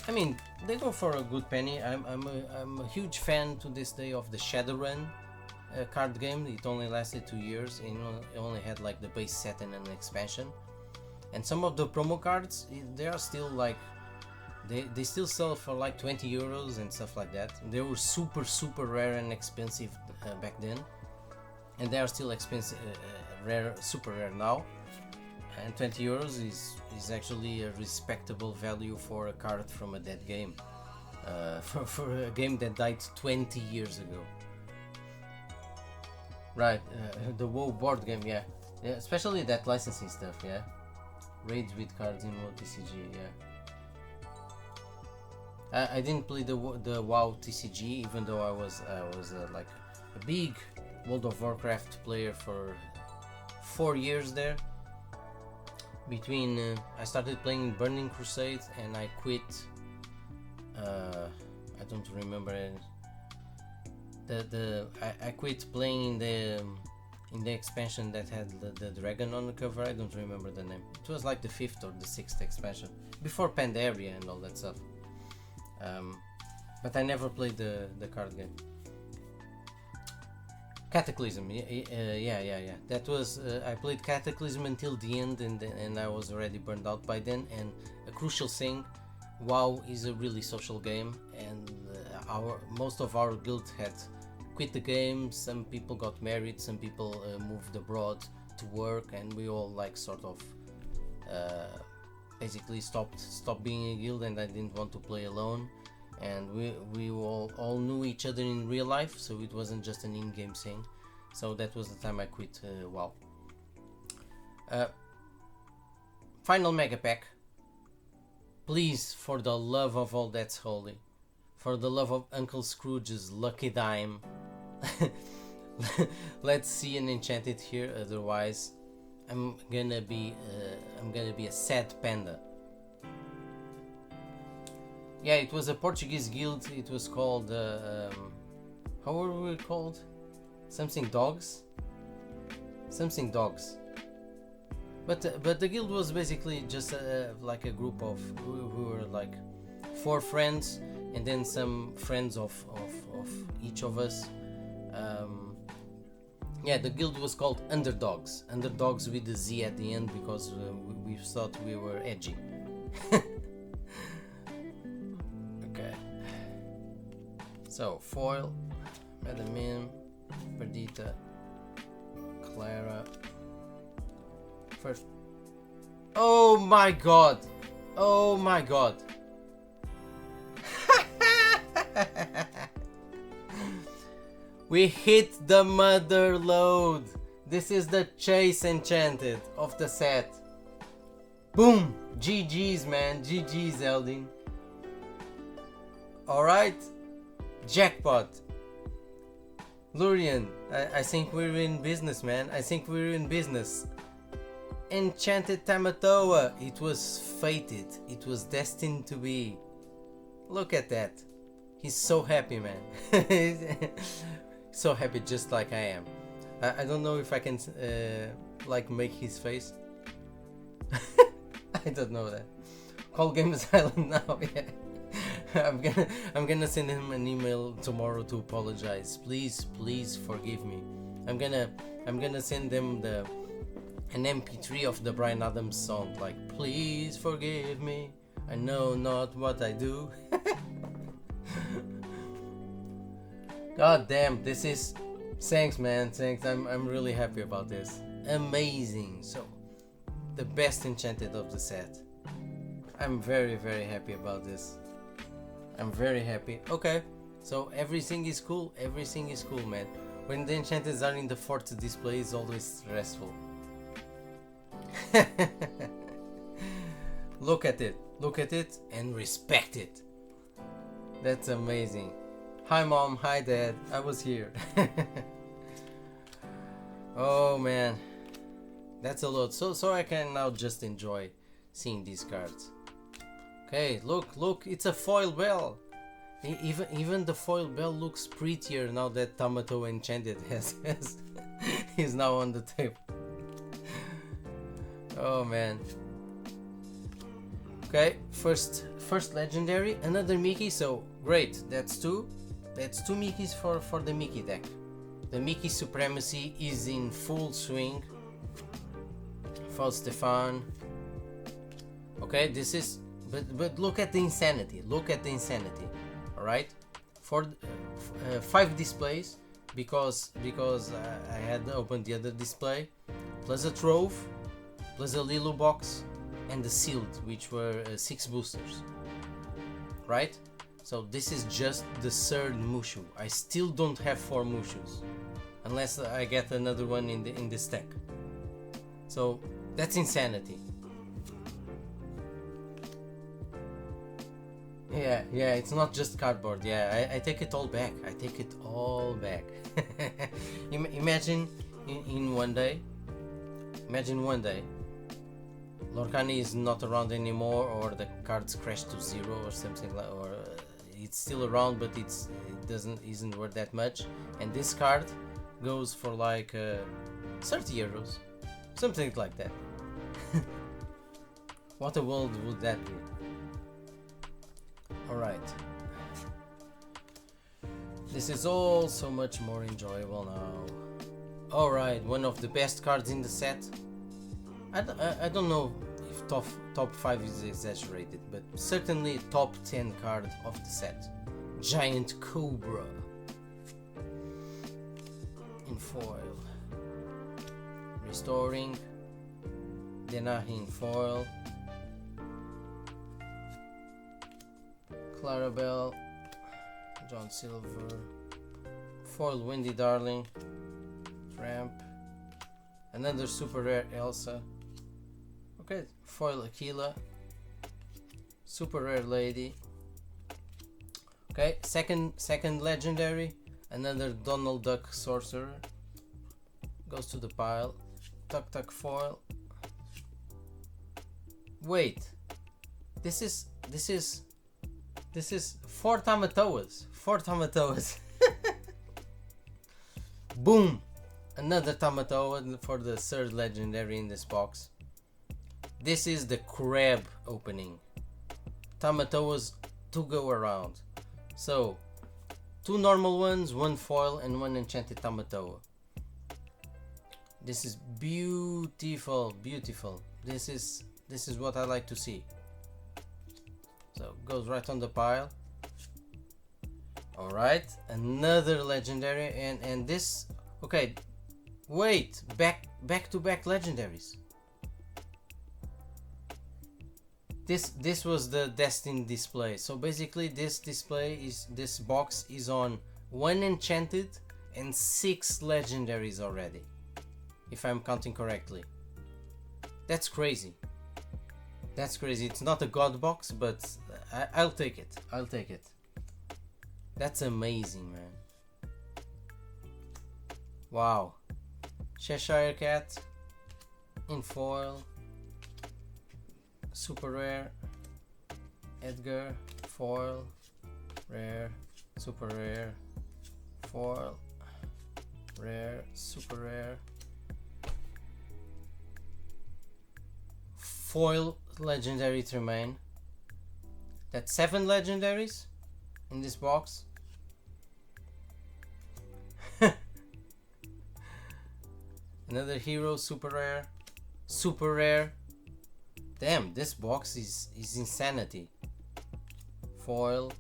I mean, they go for a good penny. I'm a huge fan to this day of the Shadowrun card game. It only lasted 2 years and it only had like the base set and an expansion. And some of the promo cards, they are still like, they still sell for like 20 euros and stuff like that. They were super rare and expensive back then, and they are still expensive, super rare now. And 20 euros is actually a respectable value for a card from a dead game, for a game that died 20 years ago. Right, the WoW board game, yeah, especially that licensing stuff, yeah. Raids with cards in WoW TCG, yeah. I didn't play the WoW TCG, even though I was like a big World of Warcraft player for 4 years there. Between I started playing Burning Crusade and I quit. I don't remember it. I quit playing in the expansion that had the dragon on the cover. I don't remember the name. It was like the 5th or the 6th expansion before Pandaria and all that stuff. But I never played the card game. Cataclysm, yeah. That was I played Cataclysm until the end, and I was already burned out by then. And a crucial thing, WoW is a really social game, and most of our guild had quit the game. Some people got married, some people moved abroad to work, and we all like sort of basically stopped being a guild, and I didn't want to play alone. And we all knew each other in real life, so it wasn't just an in-game thing. So that was the time I quit WoW. Final mega pack. Please, for the love of all that's holy, for the love of Uncle Scrooge's lucky dime, let's see an enchanted here. Otherwise, I'm gonna be a sad panda. Yeah, it was a Portuguese guild. It was called how were we called? Something dogs. But the guild was basically just like a group of who were like 4 friends, and then some friends of each of us. Yeah, the guild was called Underdogs. Underdogs with the Z at the end because we thought we were edgy. Okay. So foil, Madam Mim, Perdita, Clara. First. Oh my god! Oh my god! We hit the mother load. This is the Chase Enchanted of the set. Boom! GG's, man. GG's, Eldin. Alright. Jackpot. Lurian, I think we're in business, man. I think we're in business. Enchanted Tamatoa. It was fated. It was destined to be. Look at that. He's so happy, man. So happy, just like I am. I don't know if I can like make his face. I don't know that. Call Games Island now. Yeah. I'm gonna send him an email tomorrow to apologize. Please forgive me. I'm gonna send them an MP3 of the Bryan Adams song, like, please forgive me, I know not what I do. God damn, this is, thanks man, thanks. I'm really happy about this. Amazing. So the best enchanted of the set. I'm very happy about this. I'm very happy. Okay, so everything is cool, man. When the enchanteds are in the fort display, it's always stressful. Look at it and respect it. That's amazing. Hi mom, hi dad, I was here. Oh man, that's a lot. So I can now just enjoy seeing these cards. Okay, look, it's a foil bell. Even the foil bell looks prettier now that Tamatoa Enchanted is now on the table. Oh man. Okay, first legendary, another Mickey. So great, that's two Mickeys for the Mickey deck. The Mickey supremacy is in full swing. False Stefan. Okay, this is, but look at the insanity. All right, for 5 displays because I had opened the other display, plus a trove, plus a Lilu box, and the sealed, which were 6 boosters. Right. So this is just the 3rd Mushu. I still don't have 4 Mushus, unless I get another one in this deck. So that's insanity. Yeah, it's not just cardboard. Yeah, I take it all back. Imagine in one day. Imagine one day Lorcana is not around anymore, or the cards crash to 0 or something like, or it's still around but it isn't worth that much, and this card goes for like 30 euros, something like that. What a world would that be? Alright, this is all so much more enjoyable now. Alright, one of the best cards in the set. I don't know if top 5 is exaggerated, but certainly top 10 card of the set. Giant Cobra in foil. Restoring. Denahi in foil. Clarabelle. John Silver. Foil Windy Darling. Tramp. Another super rare Elsa. Okay, foil Aquila. Super rare Lady. Okay, second legendary. Another Donald Duck Sorcerer. Goes to the pile. Tuck foil. Wait, this is 4 Tamatoas. 4 Tamatoas. Boom! Another Tamatoa for the 3rd legendary in this box. This is the crab opening. Tamatoas to go around. So 2 normal ones, 1 foil, and 1 enchanted Tamatoa. This is beautiful. This is what I like to see. So goes right on the pile. Alright, another legendary, and this, okay, wait, back to back legendaries. This was the destined display. So basically this box is on 1 enchanted and 6 legendaries already, if I'm counting correctly. That's crazy. It's not a god box, but I'll take it. That's amazing, man. Wow. Cheshire Cat in foil, super rare, Edgar, foil, rare, super rare, foil, rare, super rare, foil, legendary Tremaine. That's 7 legendaries in this box. Another hero, super rare, super rare. Damn, this box is insanity. Foil.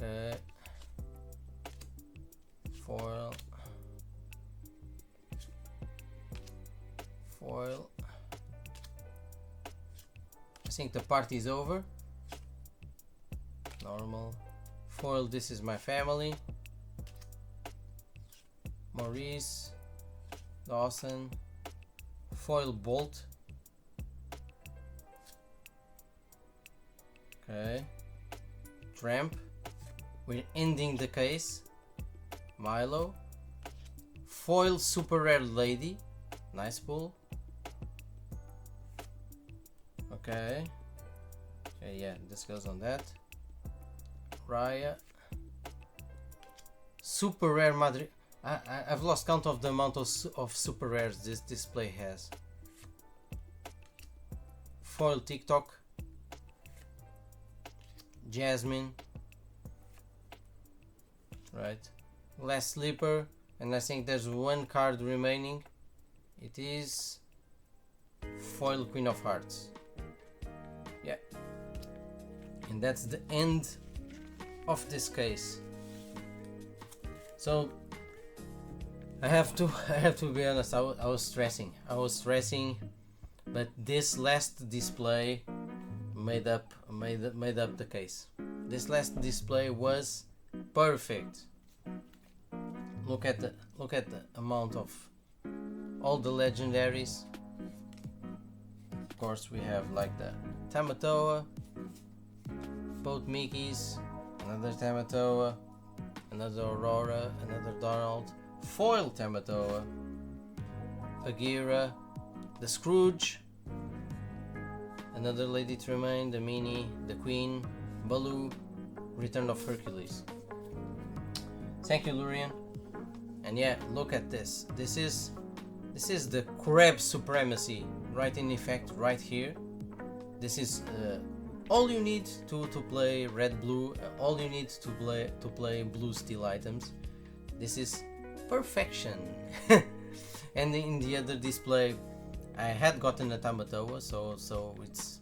Okay. Foil. Foil. I think the party's over. Normal. Foil, this is my family. Maurice. Dawson. Foil Bolt. Okay. Tramp. We're ending the case. Milo. Foil super rare lady. Nice pull. Okay. Okay, yeah, this goes on that. Raya. Super rare Madrid. I've lost count of the amount of super rares this display has. Foil TikTok. Jasmine. Right. Last sleeper, and I think there's one card remaining. It is foil Queen of Hearts. Yeah. And that's the end of this case. So I have to be honest, I was stressing, but this last display made up the case. This last display was perfect. Look at the amount of all the legendaries. Of course, we have like the Tamatoa, both Mickeys, another Tamatoa, another Aurora, another Donald, foil Tamatoa, Bagheera, the Scrooge, another Lady Tremaine, the Mini, the Queen, Baloo, Return of Hercules. Thank you, Lurian. And yeah, look at this. This is the CRABS supremacy right in effect right here. This is all you need to play red blue. All you need to play blue steel items. This is perfection. And in the other display, I had gotten a Tamatoa, so it's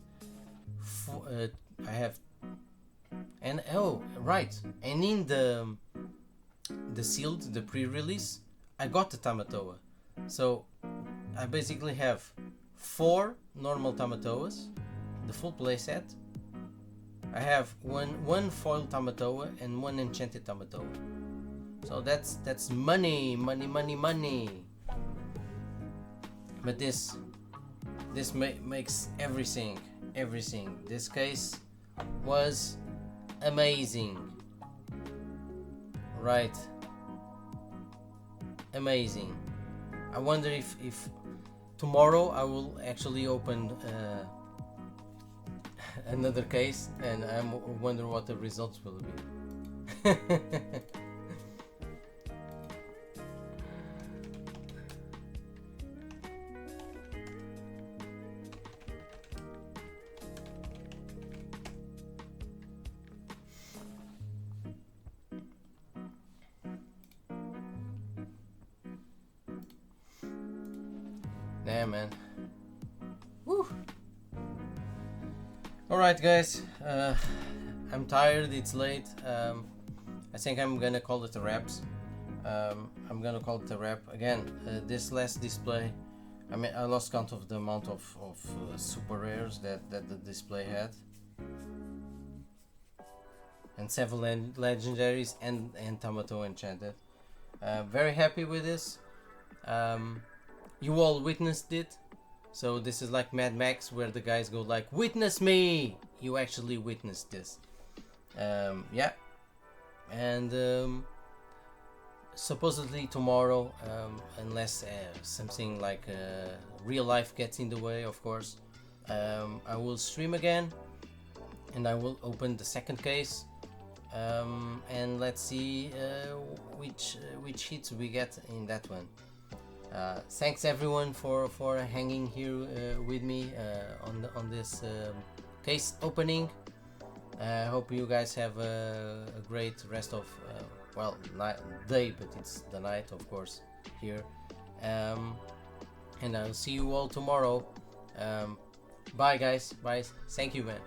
I have, and oh right, and in the sealed, the pre-release, I got the Tamatoa. So I basically have 4 normal Tamatoas, the full playset. I have one foil Tamatoa and 1 enchanted Tamatoa. So that's money. But this makes everything. This case was amazing. Right. Amazing. I wonder if tomorrow I will actually open another case, and I wonder what the results will be. Damn, man. Woo. Alright, guys. I'm tired. It's late. I think I'm gonna call it a wraps. I'm gonna call it a wrap. Again, this last display, I mean, I lost count of the amount of super rares that the display had. And 7 legendaries and Tamatoa enchanted. Very happy with this. You all witnessed it, so this is like Mad Max, where the guys go like, "Witness me!" You actually witnessed this. Yeah, and supposedly tomorrow, unless something like real life gets in the way, of course. I will stream again, and I will open the second case, and let's see which hits we get in that one. Thanks everyone for hanging here with me on this case opening. I hope you guys have a great rest of well, day, but it's the night, of course, here. And I'll see you all tomorrow. Bye guys, bye. Thank you, man.